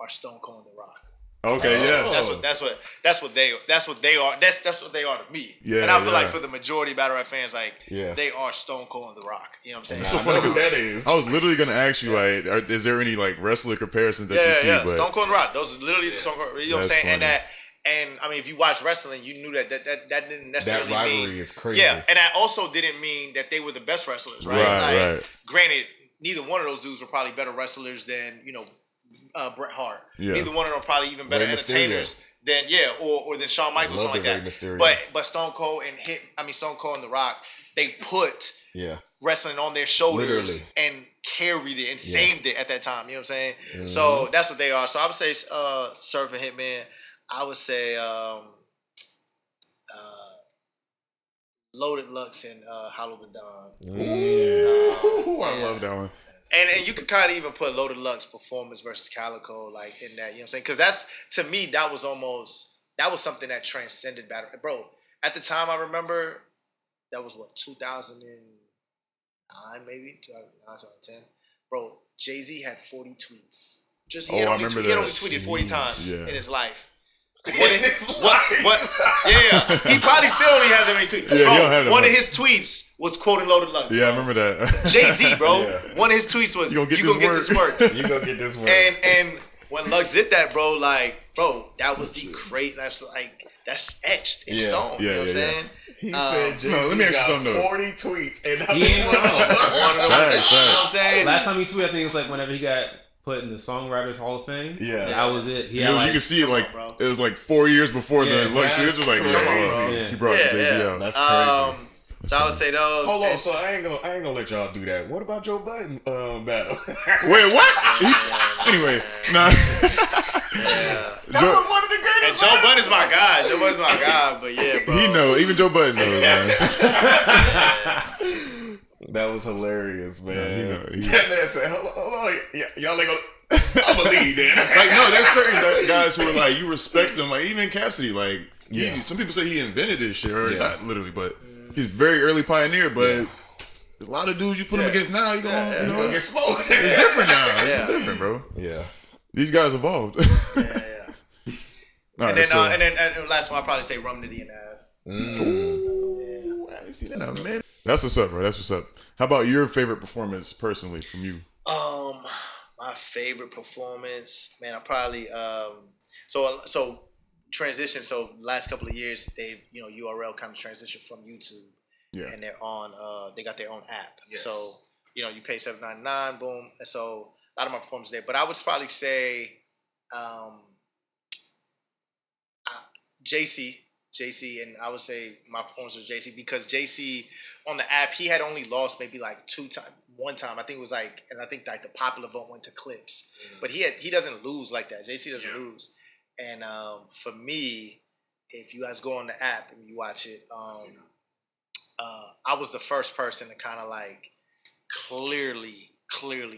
Stone Cold and The Rock. Okay, That's what they are. That's what they are to me. Yeah, and I feel like for the majority of battle rap fans, like they are Stone Cold and The Rock. You know what I'm saying? It's so funny because that is. I was literally gonna ask you like, is there any like wrestler comparisons that you see? Yeah, but Stone Cold and The Rock. Those are literally Stone Cold. You know what I'm saying? Funny. And I mean, if you watch wrestling, you knew that didn't necessarily that rivalry mean is crazy. Yeah, and that also didn't mean that they were the best wrestlers, right? Right. Granted, neither one of those dudes were probably better wrestlers than Bret Hart. Yeah. Neither one of them are probably even better entertainers than or than Shawn Michaels, something like that. But Stone Cold Stone Cold and The Rock, they put wrestling on their shoulders and carried it and saved it at that time. You know what I'm saying? Mm-hmm. So that's what they are. So I would say Surf and Hitman. I would say Loaded Lux and Hollow the Dawn. I love that one. And you could kind of even put Loaded Lux performance versus Calico like in that, you know what I'm saying? Because that's, to me, that was something that transcended battle. Bro, at the time I remember, that was 2009 maybe, 2009, 2010. Bro, Jay-Z had 40 tweets. He had only tweeted 40 times in his life. He probably still only has that many tweets. Yeah, bro, one of his tweets was quoting Loaded Lux. Yeah, I remember that. Jay-Z, bro. One of his tweets was, "You gonna get this work. You gonna get this work." And when Lux did that, bro, that was the great. That's etched in stone. You know what I'm saying? He said, "No, let me ask you something. 40 tweets, and he ain't one of them. You know what I'm saying? Last time he tweeted, I think it was like whenever he got put in the Songwriters Hall of Fame. Yeah, that was it. You can see it like it was like 4 years before the election. It's just like, he brought Jay-Z out. That's crazy. So I would say those. Hold on, so I ain't gonna let y'all do that. What about Joe Budden battle? Wait, what? Anyway, nah. That was one of the greatest. And Joe Budden is my guy. Joe Budden's my guy, but yeah, bro. He know. Even Joe Budden knows, man. That was hilarious, man. Yeah, that man said, hold on. Y'all ain't gonna... I'm gonna leave then. Like, no, there's certain guys who are like, you respect them. Like, even Cassidy, like, some people say he invented this shit, or not literally, but he's very early pioneer, but there's a lot of dudes you put him against now, you're gonna get smoked. It's different now. It's different, bro. Yeah. These guys evolved. And then last one, I'll probably say Rum Nitty and Av. Ooh, I haven't seen that in a minute. That's what's up, bro. That's what's up. How about your favorite performance personally from you? My favorite performance, man, I probably so transition. So last couple of years, they URL kind of transitioned from YouTube, and they're on. They got their own app. Yes. So you pay $7.99, boom. And so a lot of my performances there, but I would probably say JC, and I would say my performance was JC because JC on the app, he had only lost maybe like one time. I think it was like, and I think like the popular vote went to Clips, but he doesn't lose like that. JC doesn't lose, and for me, if you guys go on the app and you watch it, I was the first person to kind of like clearly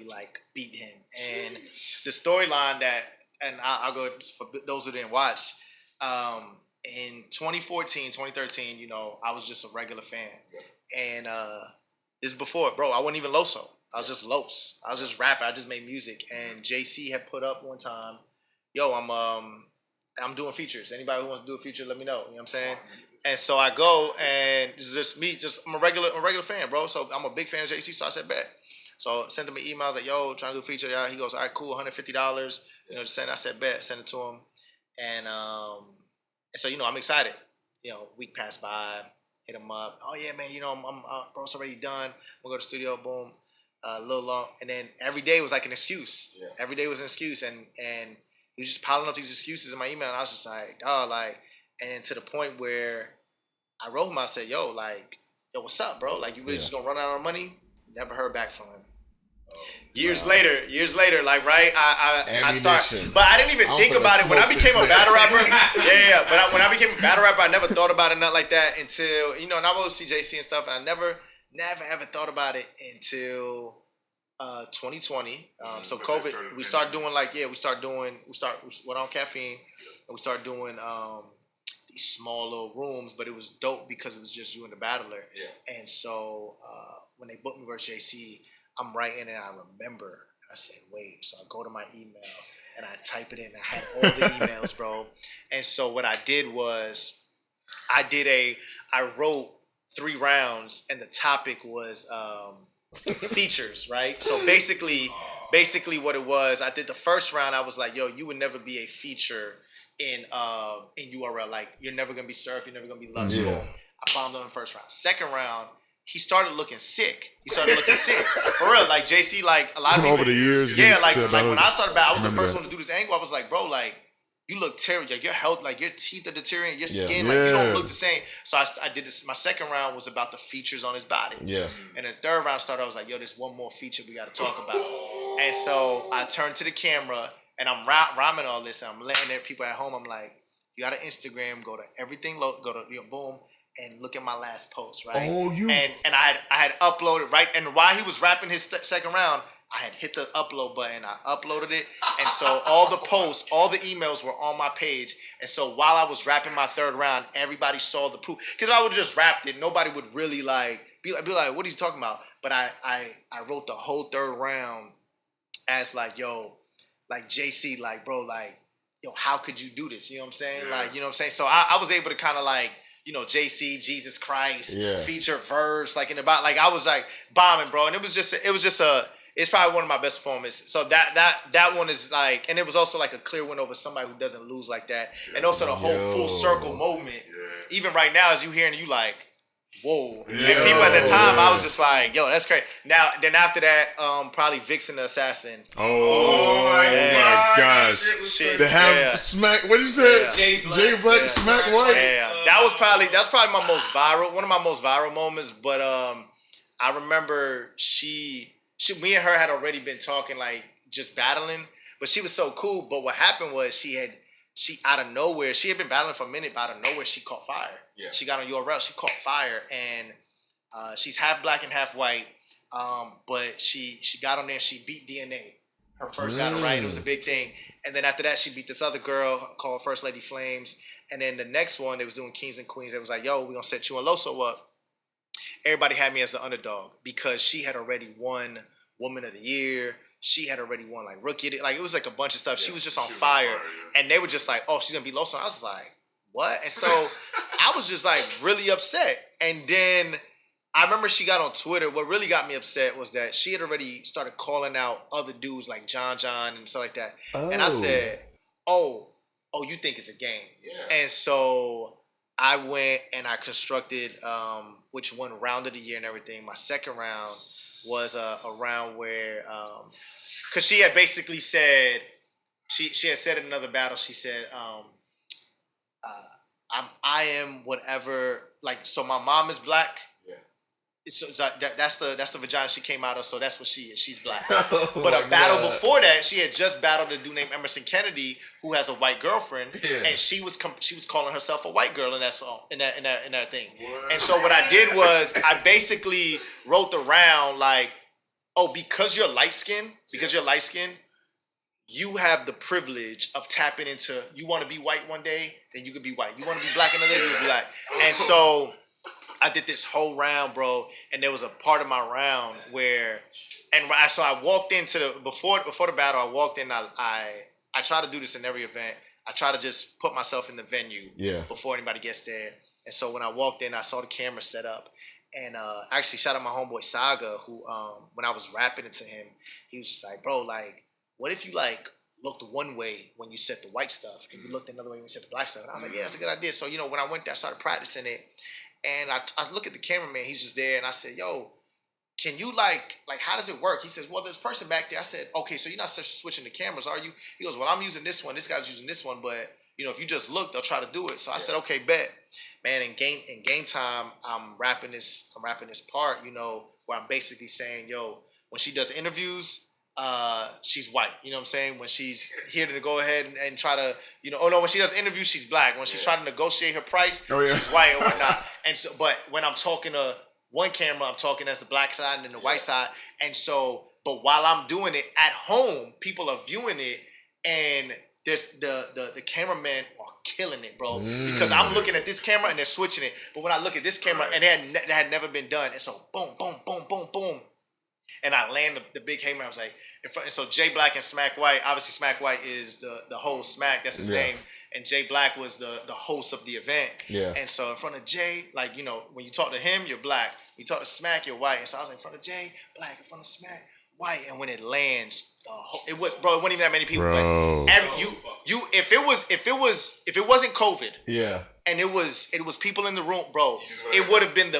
like beat him, and the storyline that and I'll go for those who didn't watch. In 2014, 2013, you know, I was just a regular fan, and this is before, bro. I wasn't even Loso. I was just Los. I was just rapping. I just made music, and JC had put up one time, "Yo, I'm doing features. Anybody who wants to do a feature, let me know." You know what I'm saying? And so I go, and it's just me. I'm a regular fan, bro. So I'm a big fan of JC. So I said, bet. So I sent him an email. I was like, yo, trying to do a feature. Yeah. He goes, all right, cool, $150. You know, just send. I said, bet. Send it to him. And so, you know, I'm excited. You know, week passed by. Hit him up. Oh, yeah, man, you know, I'm bro, it's already done. We'll go to the studio. Boom. A little long. And then every day was like an excuse. Yeah. Every day was an excuse. And he was just piling up these excuses in my email. And I was just like, dog, like, and to the point where I wrote him, I said, yo, what's up, bro? Like, you really just gonna run out of money? Never heard back from him. Years later, like, right? I start, but I didn't even think about it when I became a battle rapper. But when I became a battle rapper, I never thought about it, nothing like that until, you know, and I would see JC and stuff, and I never ever thought about it until 2020. So COVID, we started doing we went on caffeine, and we started doing these small little rooms, but it was dope because it was just you and the battler. Yeah. And so when they booked me versus JC, I'm writing and I remember. I said, wait. So I go to my email and I type it in. I had all the emails, bro. And so what I did was I wrote 3 rounds and the topic was features, right? So basically what it was, I did the first round. I was like, yo, you would never be a feature in URL. Like, you're never gonna be Surf, you're never gonna be Lux. Boom. I bombed on the first round. Second round, he started looking sick. For real. Like, JC, like, a lot of people over the years. Yeah, like when I started back, I was the first one to do this angle. I was like, bro, like, you look terrible. Like, your health, like, your teeth are deteriorating, your skin, like, you don't look the same. So I did this. My second round was about the features on his body. Yeah. And the third round started, I was like, yo, there's one more feature we got to talk about. And so I turned to the camera and I'm rhyming all this, and I'm letting people at home. I'm like, you got an Instagram, go to everything, go to boom, and look at my last post, right? Oh, you. And I had uploaded, right? And while he was rapping his second round, I had hit the upload button. I uploaded it, and so all the posts, all the emails were on my page. And so while I was rapping my third round, everybody saw the proof. Because if I would just rapped it, nobody would really be like, what are you talking about? But I wrote the whole third round as like, yo, like, JC, like, bro, like, yo, how could you do this? You know what I'm saying? Yeah. Like, you know what I'm saying? So I was able to kind of like, you know, JC, Jesus Christ, feature verse, like, in the like, I was like bombing, bro. And it's probably one of my best performances. So that one is like, and it was also like a clear win over somebody who doesn't lose like that. Yeah. And also the whole full circle moment. Yeah. Even right now, as you hearing, you like, whoa. Yeah. And people at the time, I was just like, yo, that's crazy. Now, then after that, probably Vixen the Assassin. Oh my gosh. Shit. To have Smack, what did you say? Jay Black, Smack what? Yeah. That's probably my most viral, one of my most viral moments. But I remember me and her had already been talking, like, just battling. But she was so cool. But what happened was she out of nowhere, she had been battling for a minute, but out of nowhere she caught fire. Yeah. She got on URL, she caught fire, and she's half black and half white. But she got on there, she beat DNA. Her first battle, right? It was a big thing. And then after that, she beat this other girl called First Lady Flames. And then the next one, they was doing Kings and Queens. They was like, yo, we're gonna set you and Loso up. Everybody had me as the underdog because she had already won Woman of the Year. She had already won like Rookie. Like, it was like a bunch of stuff. Yeah, she was just on fire. And they were just like, oh, she's gonna be Loso. And I was like, what? And so I was just like really upset. And then I remember she got on Twitter. What really got me upset was that she had already started calling out other dudes like John and stuff like that. Oh. And I said, oh, you think it's a game. Yeah. And so I went and I constructed which one round of the year and everything. My second round was a round where, because she had basically said, she had said in another battle, she said, I am whatever, like, so my mom is black. Yeah. So that's the vagina she came out of, so that's what she is. She's black. But a battle before that, she had just battled a dude named Emerson Kennedy, who has a white girlfriend, and she was calling herself a white girl in that song, in that thing. What? And so what I did was I basically wrote the round like, oh, because you're light skinned, you have the privilege of tapping into, you want to be white one day, then you could be white. You want to be black another day, you could be black. And so I did this whole round, bro, and there was a part of my round where, so I walked into before the battle, I walked in, I try to do this in every event. I try to just put myself in the venue before anybody gets there. And so when I walked in, I saw the camera set up. And actually shout out my homeboy Saga, who when I was rapping it to him, he was just like, bro, like, what if you like looked one way when you said the white stuff and you looked another way when you said the black stuff? And I was like, yeah, that's a good idea. So, you know, when I went there, I started practicing it. And I look at the cameraman, he's just there. And I said, yo, can you like, how does it work? He says, well, there's a person back there. I said, okay, so you're not switching the cameras, are you? He goes, well, I'm using this one. This guy's using this one. But, you know, if you just look, they'll try to do it. So I said, okay, bet. Man, in game time, I'm rapping this part, you know, where I'm basically saying, yo, when she does interviews, she's white. You know what I'm saying? When she's here to go ahead and try to, you know, when she does interviews, she's black. When she's trying to negotiate her price, she's white or whatnot. And so, but when I'm talking to one camera, I'm talking as the black side and then the white side. And so, but while I'm doing it at home, people are viewing it, and there's the cameramen are killing it, bro. Because I'm looking at this camera and they're switching it. But when I look at this camera, and that had never been done. And so boom, boom, boom, boom, boom. And I land the big hammer. I was like, in front. And so Jay Black and Smack White, obviously Smack White is the host, Smack, that's his name. And Jay Black was the host of the event. Yeah. And so in front of Jay, like, you know, when you talk to him, you're black. When you talk to Smack, you're white. And so I was in front of Jay, black, in front of Smack, white. And when it lands, it wasn't even that many people. Bro. If it wasn't COVID, and it was people in the room, bro, it would have been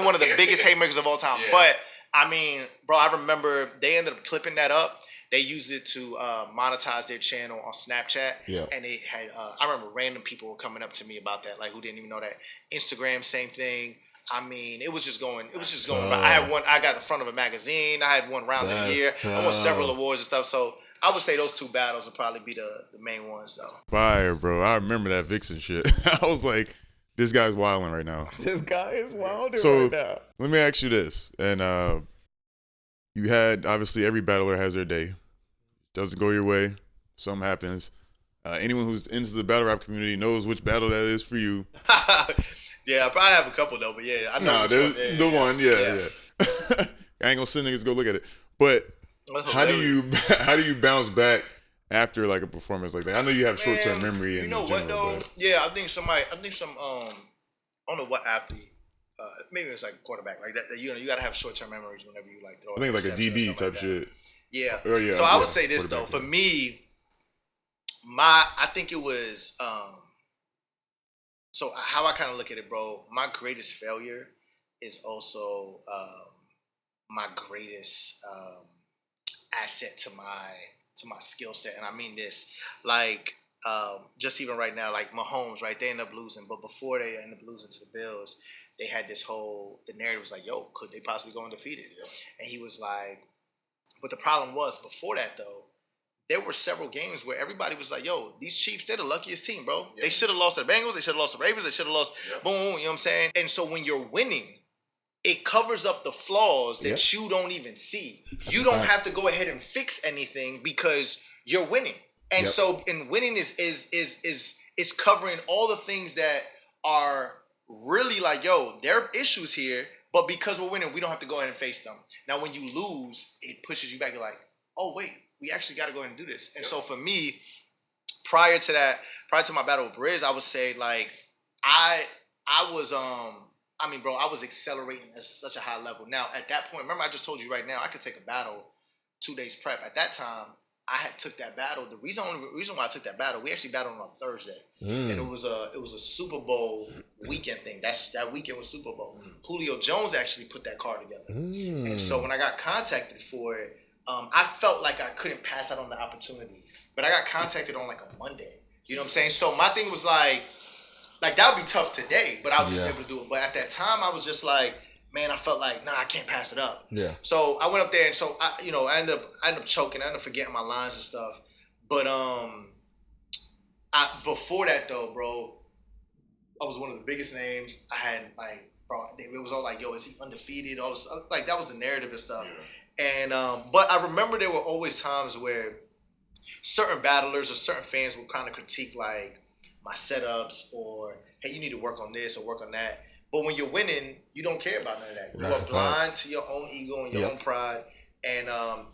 one of the biggest haymakers of all time. Yeah. But I mean, bro, I remember they ended up clipping that up. They used it to monetize their channel on Snapchat. Yeah. And they had, I remember random people were coming up to me about that, like who didn't even know that. Instagram, same thing. I mean, it was just going. I got the front of a magazine. I had one round of the year. I won several awards and stuff. So I would say those two battles would probably be the main ones, though. Fire, bro. I remember that Vixen shit. I was like, this guy's wilding right now. This guy is wilding right now. Let me ask you this. And you had, obviously, every battler has their day. Doesn't go your way. Something happens. Anyone who's into the battle rap community knows which battle that is for you. Yeah, I probably have a couple though, but yeah, I know. The one, yeah. I ain't gonna send niggas to go look at it. But how do you bounce back after like a performance like that? I know you have short term memory. You know what though? But... Yeah, I think some I don't know what athlete. Maybe it's like a quarterback like that. You know, you gotta have short term memories whenever you like throw. I think like a DB type shit. Yeah. So I would say this though. For me, I think it was. So how I kind of look at it, bro, my greatest failure is also my greatest asset to my skill set. And I mean this, like, just even right now, like Mahomes, right? They end up losing. But before they end up losing to the Bills, they had the narrative was like, yo, could they possibly go undefeated? Yeah. And he was like, but the problem was before that, though, there were several games where everybody was like, yo, these Chiefs, they're the luckiest team, bro. Yeah. They should have lost to the Bengals. They should have lost to the Ravens. They should have lost, boom, you know what I'm saying? And so when you're winning, it covers up the flaws that you don't even see. You don't have to go ahead and fix anything because you're winning. And so winning is covering all the things that are really like, yo, there are issues here, but because we're winning, we don't have to go ahead and face them. Now, when you lose, it pushes you back. You're like, oh, wait. We actually got to go ahead and do this. And so for me, prior to my battle with Briz, I would say like I was accelerating at such a high level. Now at that point, remember I just told you right now, I could take a battle 2 days prep. At that time, I had took that battle. The reason why I took that battle, we actually battled on Thursday, and it was a Super Bowl weekend thing. That weekend was Super Bowl. Julio Jones actually put that card together, and so when I got contacted for it. I felt like I couldn't pass out on the opportunity, but I got contacted on like a Monday. You know what I'm saying? So my thing was like that would be tough today, but I would be able to do it. But at that time, I was just like, man, I felt like, nah, I can't pass it up. Yeah. So I went up there, and so I ended up choking. I ended up forgetting my lines and stuff. But before that though, bro, I was one of the biggest names. I had like, bro, it was all like, yo, is he undefeated? All this, like that was the narrative and stuff. And but I remember there were always times where certain battlers or certain fans will kind of critique like my setups or hey, you need to work on this or work on that. But when you're winning, you don't care about none of that. You are blind to your own ego and your own pride. And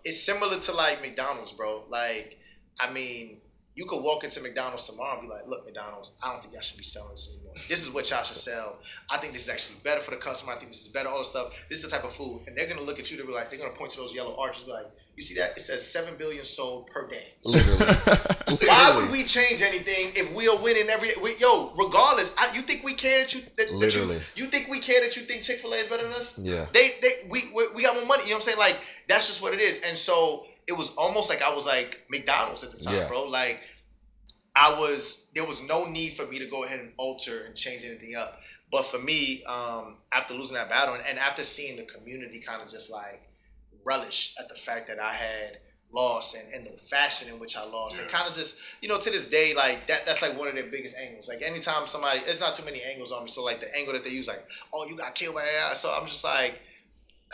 it's similar to like McDonald's, bro. Like, I mean, you could walk into McDonald's tomorrow and be like, look, McDonald's, I don't think y'all should be selling this anymore. This is what y'all should sell. I think this is actually better for the customer. I think this is better, all this stuff. This is the type of food. And they're going to look at you, they're going to point to those yellow arches and be like, you see that? It says 7 billion sold per day. Literally. Why would we change anything if we are winning regardless, you think we care that you think we care that you think Chick-fil-A is better than us? Yeah. We got more money, you know what I'm saying? Like, that's just what it is. And so it was almost like I was like McDonald's at the time, bro. Like, there was no need for me to go ahead and alter and change anything up. But for me, after losing that battle and after seeing the community kind of just like relish at the fact that I had lost and the fashion in which I lost, and kind of just, you know, to this day, like that's like one of their biggest angles. Like anytime somebody, it's not too many angles on me. So like the angle that they use, like, oh, you got killed by that. So I'm just like,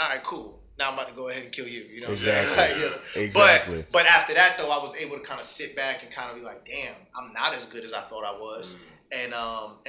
all right, cool. Now I'm about to go ahead and kill you. You know what I'm saying? Like, yes. Exactly. But after that though, I was able to kind of sit back and kind of be like, damn, I'm not as good as I thought I was. And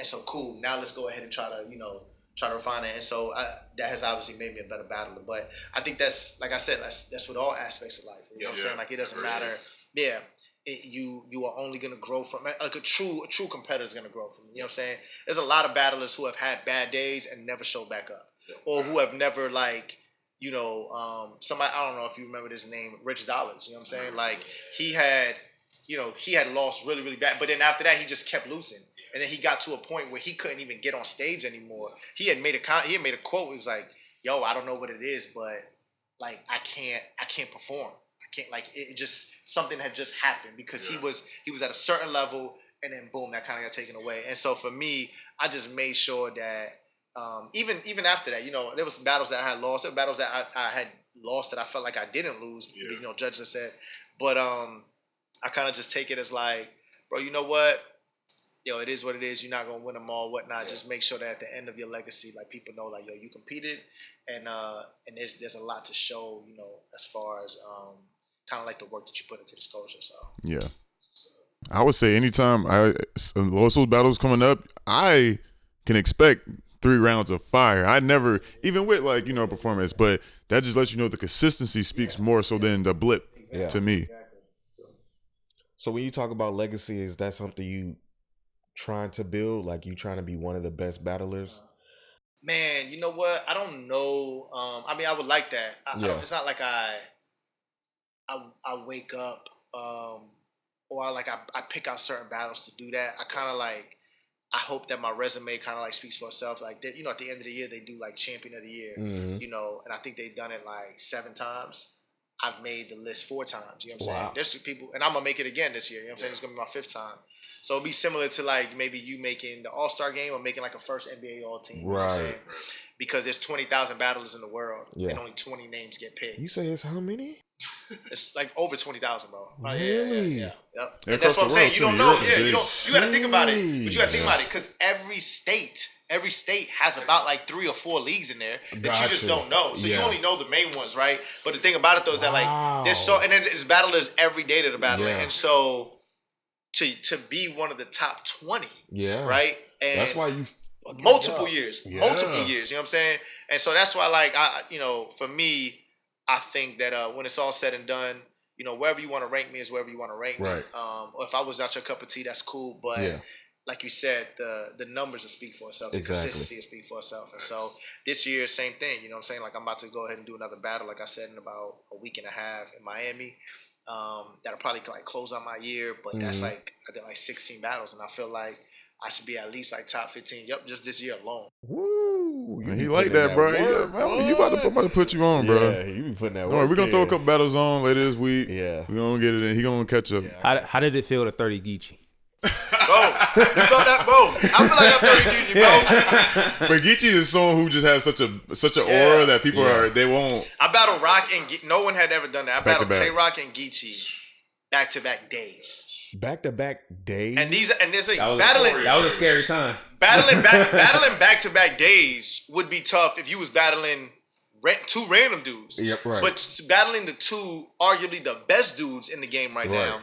so cool. Now let's go ahead and try to refine it. And so that has obviously made me a better battler. But I think that's, like I said, that's with all aspects of life. You know what I'm saying? Like, it doesn't matter. Yeah. You are only going to grow from, like a true competitor is going to grow from. You know what I'm saying? There's a lot of battlers who have had bad days and never show back up. Or who have never like, you know, somebody, I don't know if you remember his name, Rich Dollars, you know what I'm saying? Like, he had lost really, really bad. But then after that, he just kept losing. And then he got to a point where he couldn't even get on stage anymore. He had made a quote. He was like, yo, I don't know what it is, but like, I can't perform. I can't, like, it just, something had just happened because he was at a certain level, and then boom, that kind of got taken away. And so for me, I just made sure that even after that, you know, there was some battles that I had lost. There were battles that I had lost that I felt like I didn't lose. Yeah. You know, judges said, but I kind of just take it as like, bro, you know what? Yo, it is what it is. You're not gonna win them all, whatnot. Yeah. Just make sure that at the end of your legacy, like, people know, like, yo, you competed, and there's a lot to show, you know, as far as kind of like the work that you put into this culture. So yeah, I would say anytime Loso battles coming up, I can expect 3 rounds of fire. I never, even with, like, you know, performance, but that just lets you know the consistency speaks more so than the blip to me. So when you talk about legacy, is that something you trying to build? Like, you trying to be one of the best battlers? Man, you know what? I don't know. I mean, I would like that. It's not like I wake up or like I pick out certain battles to do that. I kind of like, I hope that my resume kind of like speaks for itself. Like, you know, at the end of the year, they do like champion of the year, you know, and I think they've done it like 7 times. I've made the list 4 times. You know what I'm saying? There's people, and I'm going to make it again this year. You know what I'm saying? It's going to be my 5th time. So it'll be similar to like maybe you making the All-Star game or making like a first NBA All-Team. You know what I'm saying? Because there's 20,000 battlers in the world and only 20 names get picked. You say it's how many? It's like over 20,000, bro. Really? Yeah. Yep. And that's what I'm saying. You don't know. Yeah, you don't. You got to think about it. But you got to think about it because every state has about like 3 or 4 leagues in there that you just don't know. So you only know the main ones, right? But the thing about it though is that like there's and then there's battlers every day that are battling, and so to be one of the top 20, right? And that's why you multiple years. You know what I'm saying? And so that's why, like, you know, for me, I think that when it's all said and done, you know, wherever you want to rank me is wherever you want to rank me. Or if I was not your cup of tea, that's cool. But like you said, the numbers will speak for itself. The consistency will speak for itself. And so this year, same thing. You know what I'm saying? Like, I'm about to go ahead and do another battle, like I said, in about a week and a half in Miami. That'll probably like close out my year. But that's like, I did like 16 battles. And I feel like I should be at least like top 15. Yep, just this year alone. Woo! He like that, bro. I'm about to put you on, bro. Yeah, you be putting that work. All right, we're gonna throw a couple battles on later this week. Yeah, we're gonna get it in. He gonna catch up. How did it feel to 30 Geechee? Bro, you know that, bro. I feel like I'm 30 Geechee, bro. But Geechee is someone who just has such an aura that people they won't. I battled Rock and no one had ever done that. I battled Tay-Rock and Geechee back-to-back days. Back-to-back days? And there's like battling. That was a scary time. Battling back-to-back days would be tough if you was battling 2 random dudes. Yep, right. But battling the 2 arguably the best dudes in the game right now,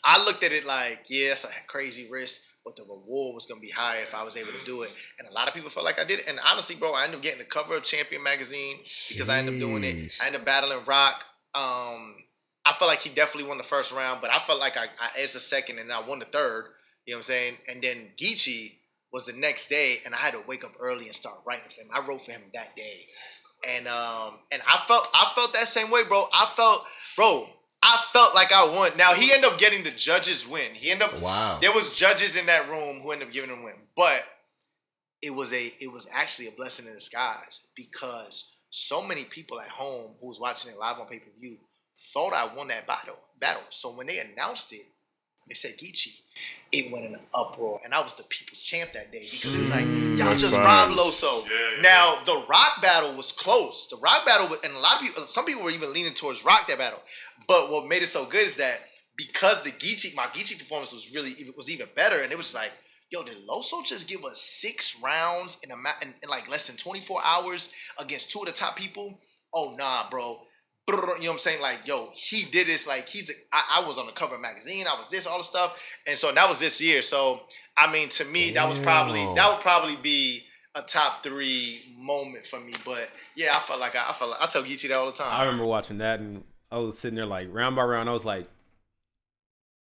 I looked at it like, yeah, it's a crazy risk, but the reward was gonna be higher if I was able to do it. And a lot of people felt like I did it. And honestly, bro, I ended up getting the cover of Champion magazine because I ended up doing it. I ended up battling Rock. I felt like he definitely won the first round, but I felt like I edged the second and I won the third. You know what I'm saying? And then Geechee was the next day, and I had to wake up early and start writing for him. I wrote for him that day, and I felt that same way, bro. I felt like I won. Now he ended up getting the judges win. He ended up There was judges in that room who ended up giving him win, but it was actually a blessing in disguise because so many people at home who was watching it live on pay-per-view thought I won that battle. So when they announced it, they said Geechee, it went in an uproar, and I was the people's champ that day because it was like, y'all just robbed Loso. Yeah. Now the Rock battle was close. The Rock battle, and some people were even leaning towards Rock that battle. But what made it so good is that because my Geechee performance was even better, and it was like, yo, did Loso just give us 6 rounds in like less than 24 hours against 2 of the top people? Oh nah, bro. You know what I'm saying? Like, yo, he did this. Like, I was on the cover of magazine. I was this, all the stuff. And so that was this year. So, I mean, to me, that would probably be a top 3 moment for me. But yeah, I felt like I tell Geechee that all the time. I remember watching that, and I was sitting there like round by round. I was like,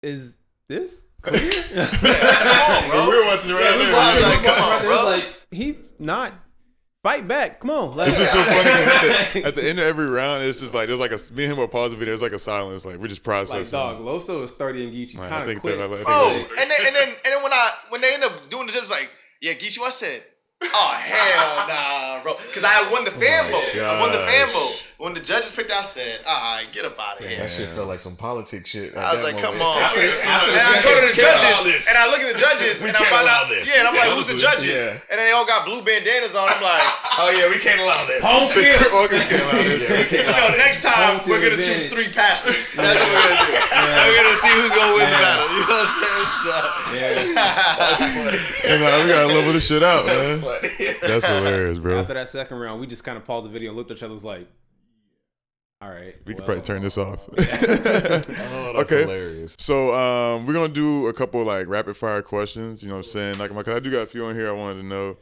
"Is this clear?" Yeah, come on, bro. We were watching it right there. I was like, come on, bro. Like, he not. Fight back, come on! Like, it's just so funny. At the end of every round, it's just like there's like me and him were pausing video. There's like a silence, like we're just processing. Like, dog, Loso is 30 and Geechee kind of quick. And then when they end up doing the judges, like, yeah, Geechee, I said, oh hell nah, bro, because I had won the fan vote. I won the fan vote. When the judges picked out, I said, all right, get up out of here. That shit felt like some politics shit. I was like, come on. And I go to the judges, and I look at the judges, and I find out, and I'm like, who's the judges? Yeah. And they all got blue bandanas on. I'm like, oh yeah, we can't allow this. Home field. Next time, we're going to choose 3 passers. That's what we're going to do. We're going to see who's going to win the battle. You know what I'm saying? We got to level this shit out, man. That's hilarious, bro. After that second round, we just kind of paused the video and looked at each other, was like, all right. We could probably turn this off. That's okay. Hilarious. So we're gonna do a couple like rapid fire questions. You know what I'm saying? Like, cause I do got a few on here I wanted to know.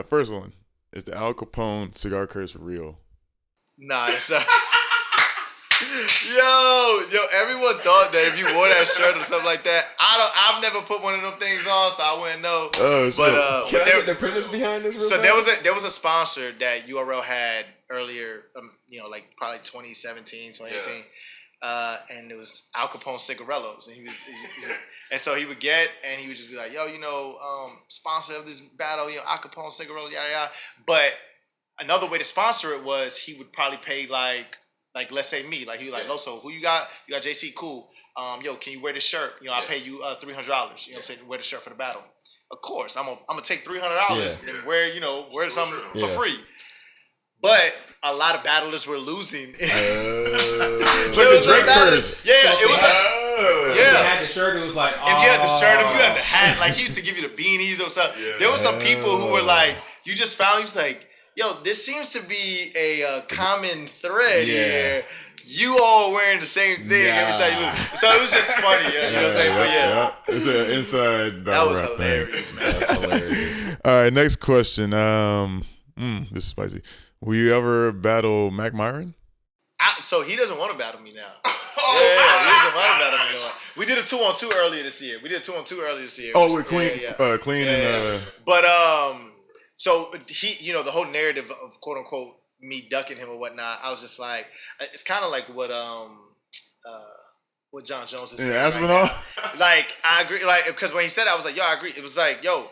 First one is the Al Capone cigar curse real? Nah, it's not. Yo, everyone thought that if you wore that shirt or something like that, I've never put one of them things on, so I wouldn't know. Oh, but can I get the premise behind this? So there was a sponsor that URL had earlier, like probably 2017, 2018, and it was Al Capone cigarillos, and and so he would get, and he would just be like, yo, sponsor of this battle, Al Capone cigarillo, yada yada. But another way to sponsor it was he would probably pay like let's say me, like he was like, Loso, who you got? You got JC, cool. Yo, can you wear this shirt? I pay you $300. You know what I'm saying? Wear the shirt for the battle. Of course, I'm gonna take $300 and wear something for free. But a lot of battlers were losing. It's like the Drake curse. Yeah, it was If you had the shirt, it was like, if you had the shirt, if you had the hat, like he used to give you the beanies or something. Yeah. There were some people who were like, you just found, he was like, yo, this seems to be a common thread here. You all wearing the same thing every time you look. So it was just funny, you know what I'm saying? But it's an inside that was hilarious, man. That's hilarious. All right, next question. This is spicy. Will you ever battle Mackk Myron? So he doesn't want to battle me now. He doesn't want to battle me now. We did a 2-on-2 earlier this year. Oh, with Clean and But so he, the whole narrative of quote unquote me ducking him or whatnot, I was just like, it's kind of like what John Jones is saying. Aspinall? Right, like I agree, like because when he said it, I was like, yo, I agree. It was like, yo,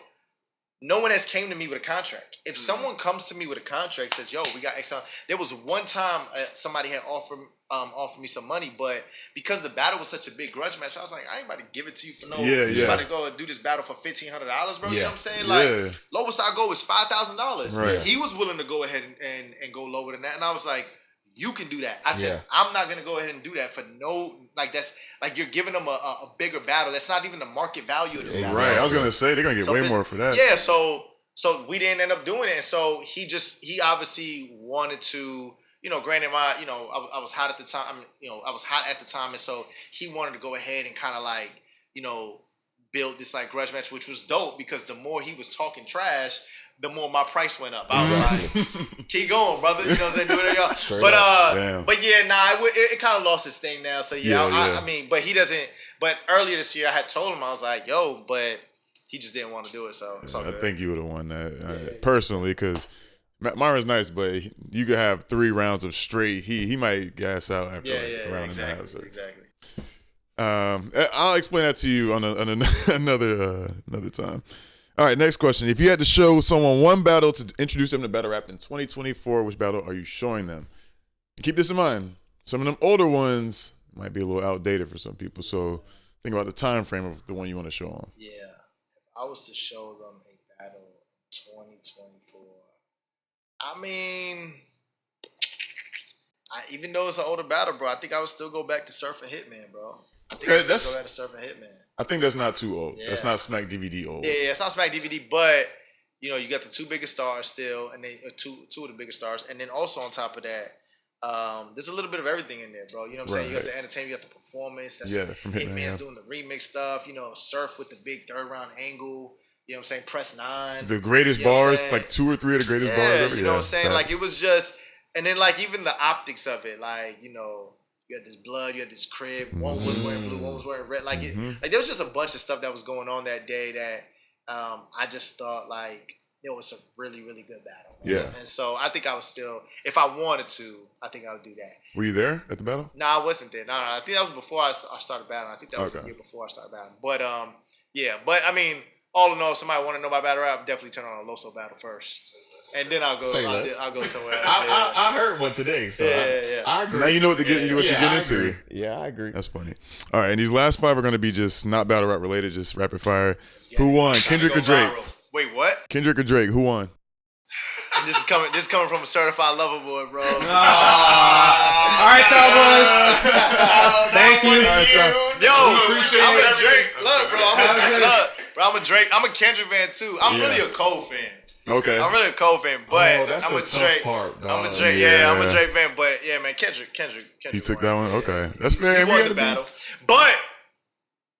no one has came to me with a contract. If someone comes to me with a contract, says, yo, we got X amount. There was one time somebody had offered me some money, but because the battle was such a big grudge match, I was like, I ain't about to give it to you for no. I'm about to go and do this battle for $1,500, bro. You know what I'm saying? Like, lowest I go is $5,000. Right. He was willing to go ahead and go lower than that, and I was like, you can do that. I said, I'm not gonna go ahead and do that for no. Like that's like you're giving them a bigger battle. That's not even the market value of this battle. Right. I was gonna say they're gonna get way more for that. Yeah. So we didn't end up doing it. And so he obviously wanted to, granted I was hot at the time. I was hot at the time, and so he wanted to go ahead and kind of like, build this like grudge match, which was dope because the more he was talking trash, the more my price went up. I was like, keep going, brother. You know what I'm saying? Do it, y'all. But yeah, it kind of lost its thing now. So I mean, but he doesn't. But earlier this year, I had told him, I was like, yo, but he just didn't want to do it. So it's all good. I think you would have won that personally because Myron's nice, but you could have 3 rounds of straight. He might gas out after a round and a half. So. Exactly. I'll explain that to you on another time. All right, next question. If you had to show someone one battle to introduce them to battle rap in 2024, which battle are you showing them? Keep this in mind. Some of them older ones might be a little outdated for some people, so think about the time frame of the one you want to show them. Yeah, if I was to show them a battle in 2024, I mean, even though it's an older battle, bro, I think I would still go back to Surf and Hitman, bro. I think I would still go back to Surf and Hitman. I think that's not too old. Yeah. That's not Smack DVD old. Yeah, it's not Smack DVD, but you got the 2 biggest stars still, and then two of the biggest stars, and then also on top of that, there's a little bit of everything in there, bro. You know what I'm saying? You got the entertainment, you got the performance. That's from Hitman's doing the remix stuff. Surf with the big 3rd round angle. You know what I'm saying? Press 9. The greatest bars, like 2 or 3 of the greatest bars ever. You know what I'm saying? Like it was just, and then like even the optics of it, like you had this blood, you had this crib. One was wearing blue, one was wearing red. Like like there was just a bunch of stuff that was going on that day that I just thought like it was a really, really good battle. Yeah. And so I think I was still, if I wanted to, I think I would do that. Were you there at the battle? No, I wasn't there. No, I think that was before I started battling. I think that was the year before I started battling. But but I mean, all in all, if somebody want to know about battle rap, definitely turn on a Loso battle first. And then I'll go somewhere else. I heard one today, so I agree. Now you know what you're getting into. Yeah, I agree. That's funny. All right, and these last 5 are going to be just not battle rap related, just rapid fire. Who won, Kendrick or Drake? Wait, what? Kendrick or Drake? Who won? This is coming from a certified lover boy, bro. All right, y'all boys. Thank you. Yo, I'm a Drake. Look, bro, I'm a Drake. I'm a Kendrick fan too. I'm really a Cole fan. Okay. I'm really a Cole fan, but that's I'm a Drake. I'm a Drake. Yeah, I'm a Drake fan, but yeah, man, Kendrick. He took that one. Okay, that's fair. He won the battle, but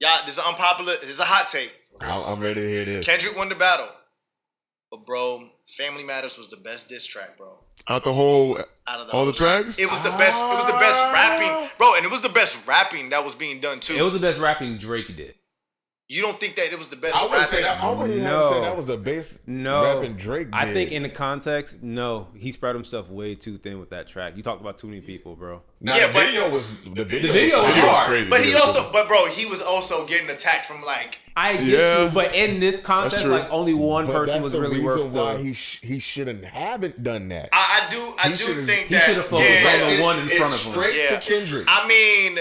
y'all, this is unpopular. This is a hot take. I'm ready to hear this. Kendrick won the battle, but bro, Family Matters was the best diss track, bro. Out of all the tracks? It was the best. It was the best rapping, bro, and it was the best rapping that was being done too. It was the best rapping Drake did. You don't think that it was the best? I wouldn't say that was the best rapping Drake did. I think in the context, no, he spread himself way too thin with that track. You talked about too many people, bro. Now, the video was crazy. But he was also getting attacked from like. I get you, but in this context, like only one person was really worth why he shouldn't haven't done that. I do think that he should have focused on the one in front of him. Straight to Kendrick. I mean.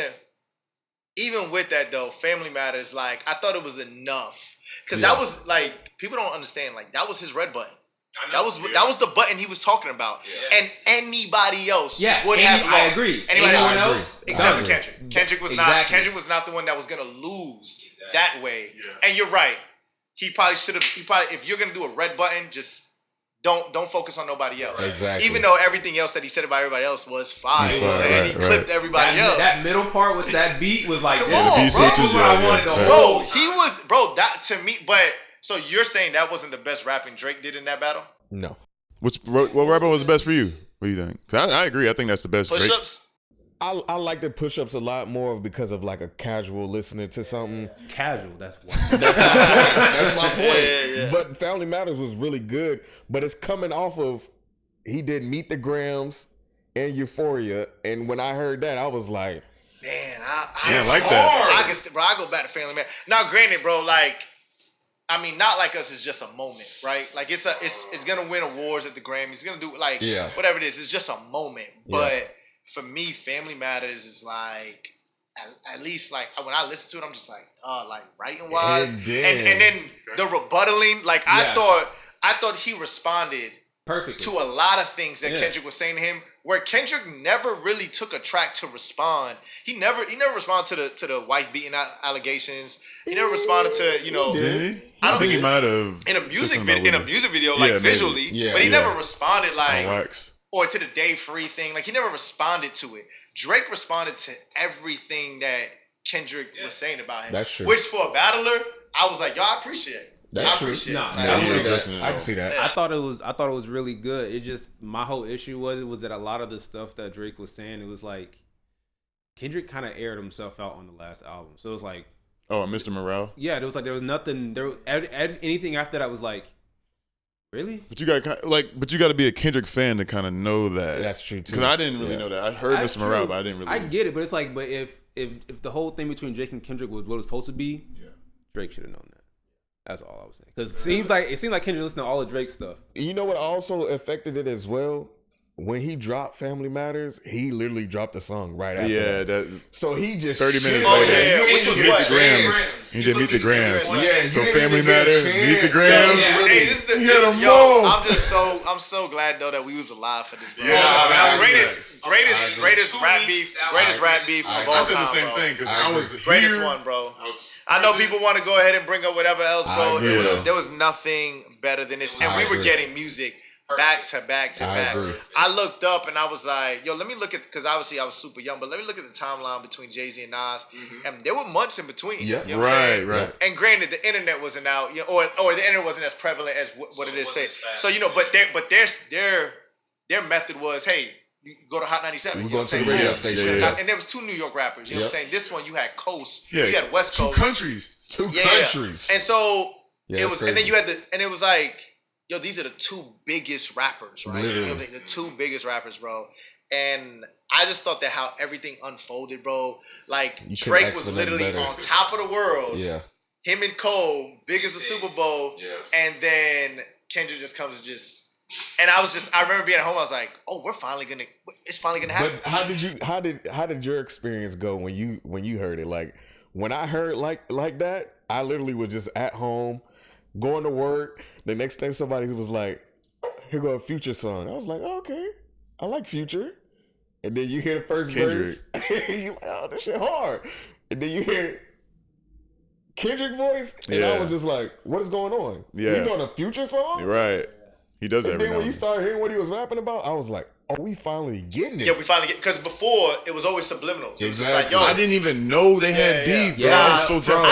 Even with that though, Family Matters, like I thought it was enough because that was like people don't understand. Like that was his red button. That was the button he was talking about, and anybody else would have lost. I agree. Anyone else except for Kendrick. Kendrick was not. Kendrick was not the one that was gonna lose that way. Yeah. And you're right. He probably should have. If you're gonna do a red button, just. Don't focus on nobody else. Exactly. Even though everything else that he said about everybody else was fine. He clipped everybody else. That middle part with that beat was like, come on, bro. That's what I wanted to Bro, he was, that to me, but, so you're saying that wasn't the best rapping Drake did in that battle? No. What rapper was the best for you? What do you think? 'Cause I agree. I think that's the best. Push-ups? I like the push-ups a lot more because of like a casual listening to something. Casual, that's why. That's my point. Yeah. But Family Matters was really good, but it's coming off of he did Meet the Grams and Euphoria, and when I heard that, I was like, man, I like that. I go back to Family Matters. Now, granted, bro, like. I mean, Not Like Us is just a moment, right? Like it's gonna win awards at the Grammys. It's gonna do like whatever it is. It's just a moment, but. For me, Family Matters is like, at least like when I listen to it, I'm just like, like writing wise, and then the rebuttaling. Like I thought he responded perfect to a lot of things that Kendrick was saying to him. Where Kendrick never really took a track to respond. He never responded to the wife beating allegations. He never responded to Did he? I don't think he might have in a music video like visually, but he never responded like. or to the Day Free thing. Like, he never responded to it. Drake responded to everything that Kendrick was saying about him. That's true. Which, for a battler, I was like, yo, I appreciate it. That's true. I can see that. I thought it was really good. It just, my whole issue was that a lot of the stuff that Drake was saying, it was like Kendrick kind of aired himself out on the last album. So it was like, oh, Mr. Morale. Yeah, there was nothing. Anything after that was like, really? But you got to be a Kendrick fan to kind of know that. That's true too. Because I didn't really know that. I heard Mr. Morale, but I didn't really. I get it, but it's like, but if the whole thing between Drake and Kendrick was what it was supposed to be, Drake should have known that. That's all I was saying. Because it seems like Kendrick listened to all the Drake stuff. You know what also affected it as well? When he dropped Family Matters, he literally dropped the song right after that. So he just 30 minutes later. Meet the Grams. He did Meet the Grams. Yeah, so Family Matters, Meet the Grams. Hey, I'm so glad though that we was alive for this. Greatest rap beef of all time. I said the same thing because I was greatest one, bro. I know people want to go ahead and bring up whatever else, bro. There was nothing better than this, and we were getting music back to back to back. I looked up and I was like, yo, let me look at, because obviously I was super young, but let me look at the timeline between Jay-Z and Nas. And there were months in between. Yeah, you know right. And granted, the internet wasn't out, or the internet wasn't as prevalent as what it is today. So, but their method was, hey, you go to Hot 97. You know what I'm saying? And there was 2 New York rappers. You know what I'm saying? This one, you had Coast. You had West Coast. 2 countries. 2 countries. And so it was, crazy. and then you had and it was like, yo, these are the 2 biggest rappers, right? Literally. You know what I'm saying? The 2 biggest rappers, bro. And I just thought that how everything unfolded, bro. Like, Drake was literally on top of the world. Yeah. Him and Cole, big as the Super Bowl. Yes. And then Kendrick just comes and and I remember being at home, I was like, oh, it's finally gonna happen. But how did your experience go when you heard it? Like, when I heard like that, I literally was just at home, going to work. The next thing somebody was like, here go a Future song. I was like, oh, okay, I like Future. And then you hear the first verse. You're like, oh, this shit hard. And then you hear Kendrick voice. And I was just like, what is going on? Yeah. He's on a Future song? You're right. He does everything. And then when you started hearing what he was rapping about, I was like, oh, we finally getting it. Yeah, we finally get, because before it was always subliminals. It was just like, yo, I didn't even know they had beef, bro. I was so terrible.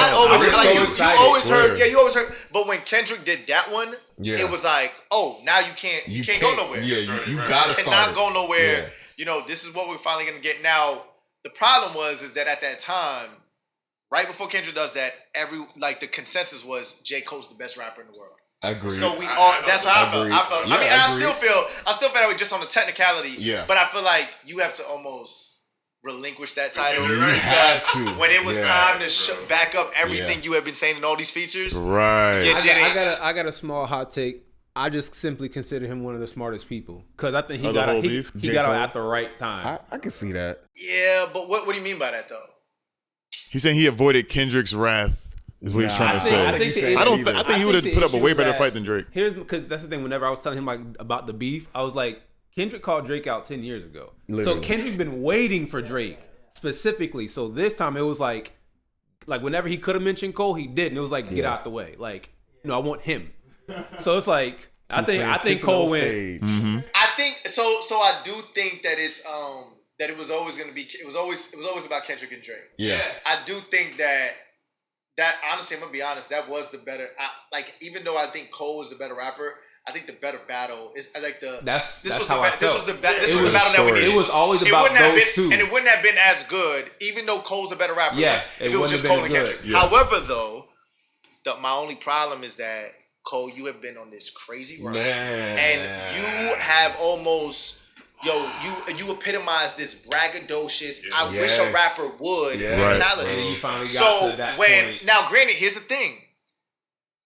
You always heard. But when Kendrick did that one, it was like, oh, now you can't go nowhere. Yeah, you gotta start. Cannot go nowhere. Yeah. This is what we're finally gonna get. Now, the problem is that at that time, right before Kendrick does that, the consensus was J. Cole's the best rapper in the world. Agreed. So we all. That's how I felt. Yeah, I mean, and I still feel that way just on the technicality. Yeah. But I feel like you have to almost relinquish that title. You have to. When it was time to back up everything you have been saying in all these features. Right. I got a small hot take. I just simply consider him one of the smartest people because I think he got out at the right time. I can see that. Yeah, but what do you mean by that though? He's saying he avoided Kendrick's wrath. Is what he's trying to say. I think he would have put up a way better fight than Drake. Because that's the thing. Whenever I was telling him about the beef, I was like, Kendrick called Drake out 10 years ago. Literally. So Kendrick's been waiting for Drake specifically. So this time it was like whenever he could have mentioned Cole, he didn't. It was like, get out the way. Like, I want him. So it's like I think Cole went. Mm-hmm. I think so. I do think that it's that it was always going to be. It was always about Kendrick and Drake. Yeah. I do think that honestly, I'm gonna be honest, that was the better. Even though I think Cole is the better rapper, I think the better battle is This was the battle that we needed. It was always about those two, and it wouldn't have been as good, even though Cole's a better rapper. Yeah, if it was just Cole and Kendrick. Yeah. However, though, my only problem is that Cole, you have been on this crazy run, and you have almost. You epitomize this braggadocious, I wish a rapper would mentality. And you finally got to that point. Now, granted, here's the thing.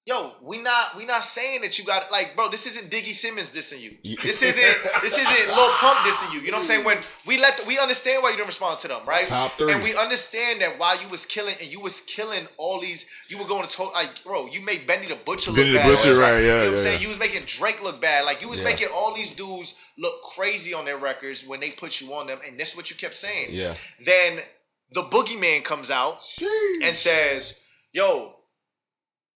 Yo, we not saying that you got bro. This isn't Diggy Simmons dissing you. This isn't Lil Pump dissing you. You know what I'm saying? When we understand why you didn't respond to them, right? Top 3. And we understand that while you was killing all these, you were going to bro. You made Benny the Butcher look bad. Benny the Butcher, right? Yeah, you know what I'm saying? You was making Drake look bad. You was making all these dudes look crazy on their records when they put you on them, and that's what you kept saying. Yeah. Then the Boogeyman comes out and says, "Yo,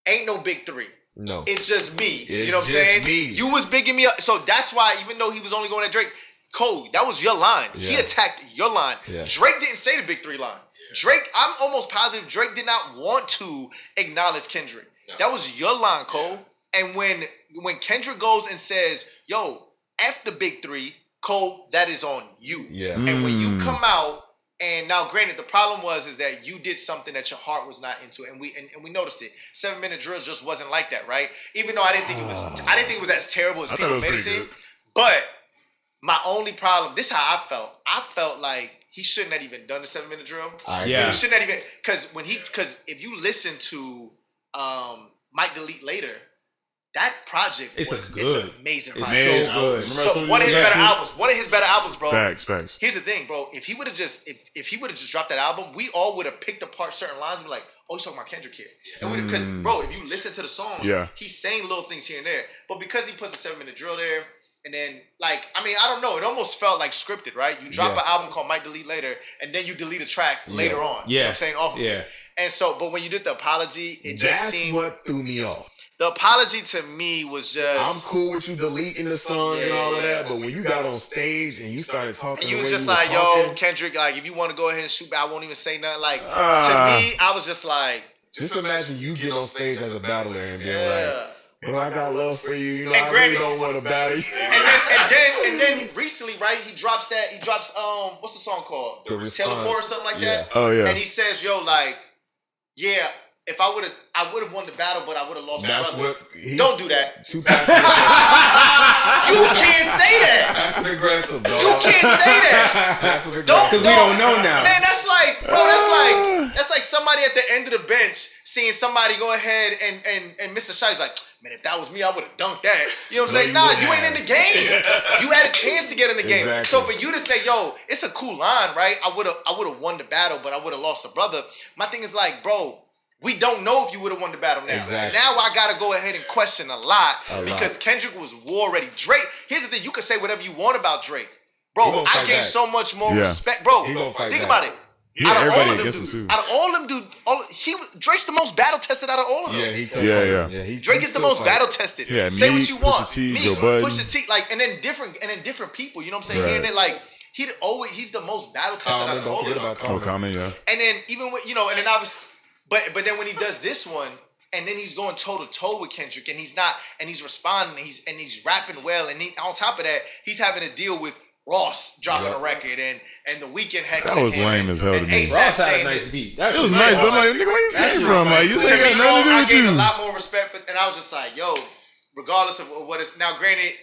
ain't no big 3. No. It's just me." You know what I'm saying? Me. You was bigging me up. So that's why, even though he was only going at Drake, Cole, that was your line. Yeah. He attacked your line. Yeah. Drake didn't say the big three line. Drake, I'm almost positive Drake did not want to acknowledge Kendrick. No. That was your line, Cole. Yeah. And when Kendrick goes and says, yo, F the big three, Cole, that is on you. Yeah. And when you come out, and now granted, the problem is that you did something that your heart was not into, and we noticed it. 7-minute drills just wasn't like that, right? Even though I didn't think it was as terrible as people made it seem. But my only problem, this is how I felt. I felt like he shouldn't have even done the 7-minute drill. Yeah. He shouldn't have even, because if you listen to Might Delete Later, that project it's an amazing project. It's so good. So one of his better albums, bro. Facts. Here's the thing, bro. If he would have just dropped that album, we all would have picked apart certain lines and be like, oh, he's talking about Kendrick here. And because, bro, if you listen to the songs, he's saying little things here and there. But because he puts a 7-minute drill there, and then, like, I mean, I don't know. It almost felt like scripted, right? You drop an album called Might Delete Later, and then you delete a track later on. You know what I'm saying? Off of it. And so, but when you did the apology, it just seemed... That's what threw me off. The apology to me was just... I'm cool with you deleting the song and all of that, but when you got on stage and you started talking, and you was just like, yo, Kendrick, like, if you want to go ahead and shoot, I won't even say nothing. Like, to me, I was just like... Just imagine you get on stage as a battler and being like, bro, I got love for you. You know, and I granted, really don't want to battle you. And then recently, right, he drops what's the song called? Teleport or something like that. Oh, yeah. And he says, yo, like, yeah, if I would have won the battle, but I would have lost my brother. Don't do that. You can't say that. That's an aggressive, dog. You can't say that. That's an aggressive. Because we don't know now. Man, that's like somebody at the end of the bench seeing somebody go ahead and Mr. Shai's like, man, if that was me, I would have dunked that. You know what I'm saying? Nah, you ain't in the game. You had a chance to get in the game. Exactly. So for you to say, yo, it's a cool line, right? I would have won the battle, but I would have lost a brother. My thing is like, bro, we don't know if you would have won the battle now. Exactly. Now I gotta go ahead and question a lot because Kendrick was war ready. Drake, here's the thing, you can say whatever you want about Drake. Bro, I gained so much more respect. Bro, think about it. Yeah, everybody against him too. Out of all them dudes, Drake's the most battle tested out of all of them. Yeah. Drake is the most battle tested. Yeah, say what you want. Push the T, like, and then different people. You know what I'm saying? Here and there, like he's the most battle tested out of all of them. Common, yeah. And then even with and then obviously, but then when he does this one, and then he's going toe to toe with Kendrick, and he's responding, and he's rapping well, and on top of that, he's having to deal with Ross dropping a record and the Weeknd heckling. That was lame as hell to me. Ross had a nice beat. It was nice, but like, nigga, where you came from? Like, you say got nothing to do I with gained you. a lot more respect for, and I was just like, yo, regardless of what it's now. Granted,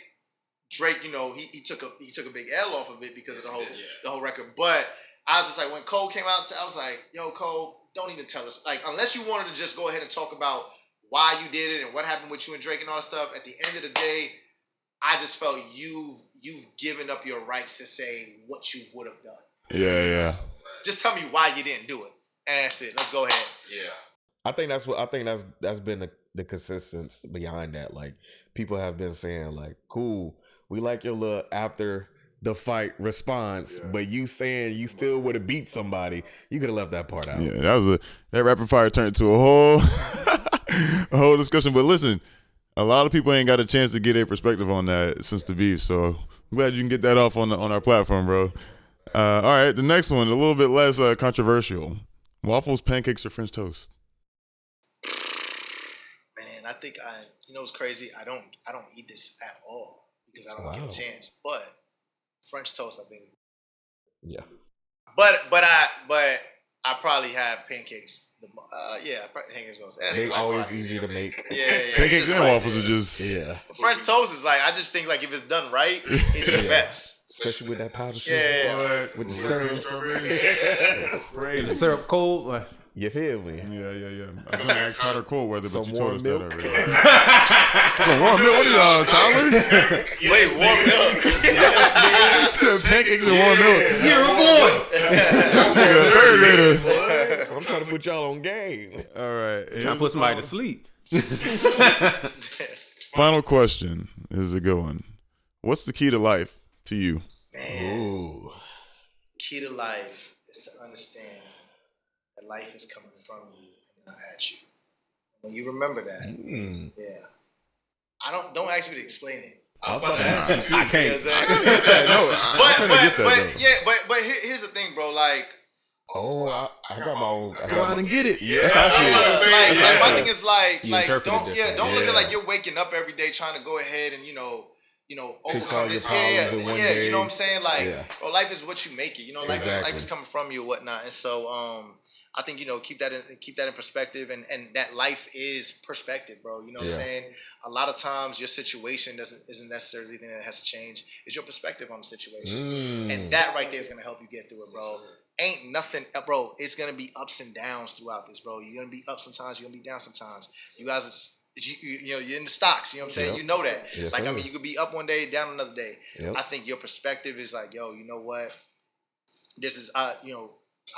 Drake, he took a big L off of it because of the whole record. But I was just like, when Cole came out, I was like, yo, Cole, don't even tell us. Like, unless you wanted to just go ahead and talk about why you did it and what happened with you and Drake and all that stuff. At the end of the day, I just felt you've given up your rights to say what you would have done. Yeah. Just tell me why you didn't do it, and that's it. Let's go ahead. Yeah. I think that's been the consistency behind that. Like, people have been saying, like, cool, we like your little after the fight response, but you saying you still would have beat somebody, you could have left that part out. Yeah, that rapid fire turned into a whole discussion. But listen, a lot of people ain't got a chance to get a perspective on that since the beef. So I'm glad you can get that off on our platform, bro. All right, the next one, a little bit less controversial. Waffles, pancakes, or French toast? Man, I think what's crazy? I don't eat this at all because I don't get a chance. But French toast, I think. Yeah. But I probably have pancakes. Pancakes. They're always easier to make. Yeah. Pancakes and waffles are just. Yeah. French toast is like, I just think like if it's done right, it's the best. Especially with that powder sugar. Yeah. With the syrup. The syrup cold. You feel me? Yeah. I was going to ask hot or cold weather, but you told us milk. that already. Warm milk? What are y'all, Tyler? Wait, warm milk? Pancakes and warm milk. You're a boy. I'm trying to put y'all on game. All right. Trying to put somebody to sleep. Final question is a good one. What's the key to life to you? Man. Ooh. Key to life is to understand that life is coming from you and not at you. When you remember that, don't ask me to explain it. I was about to ask you too. I can't. But here's the thing, bro. Like, I got my own. Go out and get it. Yeah. Like my thing is like don't look at like you're waking up every day trying to go ahead and overcome this. Yeah, you know what I'm saying? Like, bro, life is what you make it. You know, life is coming from you or whatnot. And so, I think keep that in perspective, and that life is perspective, bro. You know what I'm saying? A lot of times your situation isn't necessarily the thing that has to change. It's your perspective on the situation, and that right there is gonna help you get through it, bro. Ain't nothing, bro. It's gonna be ups and downs throughout this, bro. You're gonna be up sometimes. You're gonna be down sometimes. You guys, you're in the stocks. You know what I'm saying? You know that. Yes, like, I mean, you could be up one day, down another day. Yep. I think your perspective is like, yo, you know what? This is, I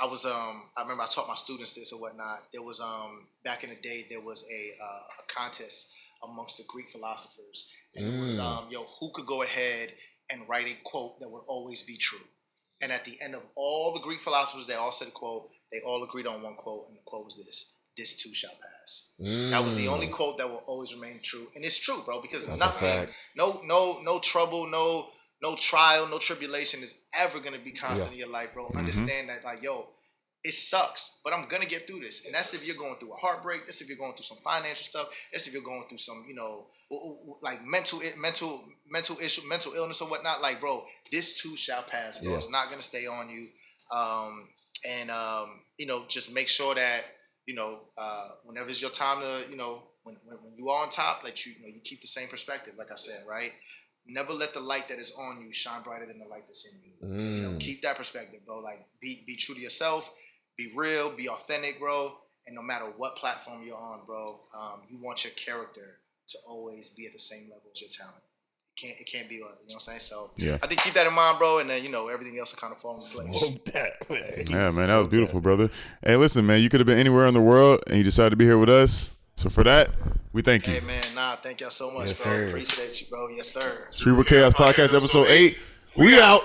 was I remember I taught my students this or whatnot. There was back in the day there was a contest amongst the Greek philosophers, and it was who could go ahead and write a quote that would always be true. And at the end of all the Greek philosophers, they all said a quote. They all agreed on one quote, and the quote was this: "This too shall pass." That was the only quote that will always remain true, and it's true, bro. Because nothing, no trouble, no trial, no tribulation is ever going to be constant in your life, bro. Understand that, like, yo, it sucks, but I'm going to get through this. And that's if you're going through a heartbreak. That's if you're going through some financial stuff. That's if you're going through some, like mental issue, mental illness or whatnot. Like, bro, this too shall pass, bro. It's not going to stay on you. Just make sure that, whenever it's your time to, when you are on top, like, you keep the same perspective, like I said, right? Never let the light that is on you shine brighter than the light that's in you. Keep that perspective, bro. Like, be true to yourself, be real, be authentic, bro. And no matter what platform you're on, bro, you want your character to always be at the same level as your talent. It can't be, you know what I'm saying? So I think keep that in mind, bro, and then everything else will kind of fall into place. Yeah, man, that was beautiful, brother. Hey, listen, man, you could have been anywhere in the world, and you decided to be here with us. So for that, we thank you. Hey, man, thank y'all so much, bro. Appreciate you, bro. Yes, sir. Cerebral Chaos Podcast, episode 8. We out.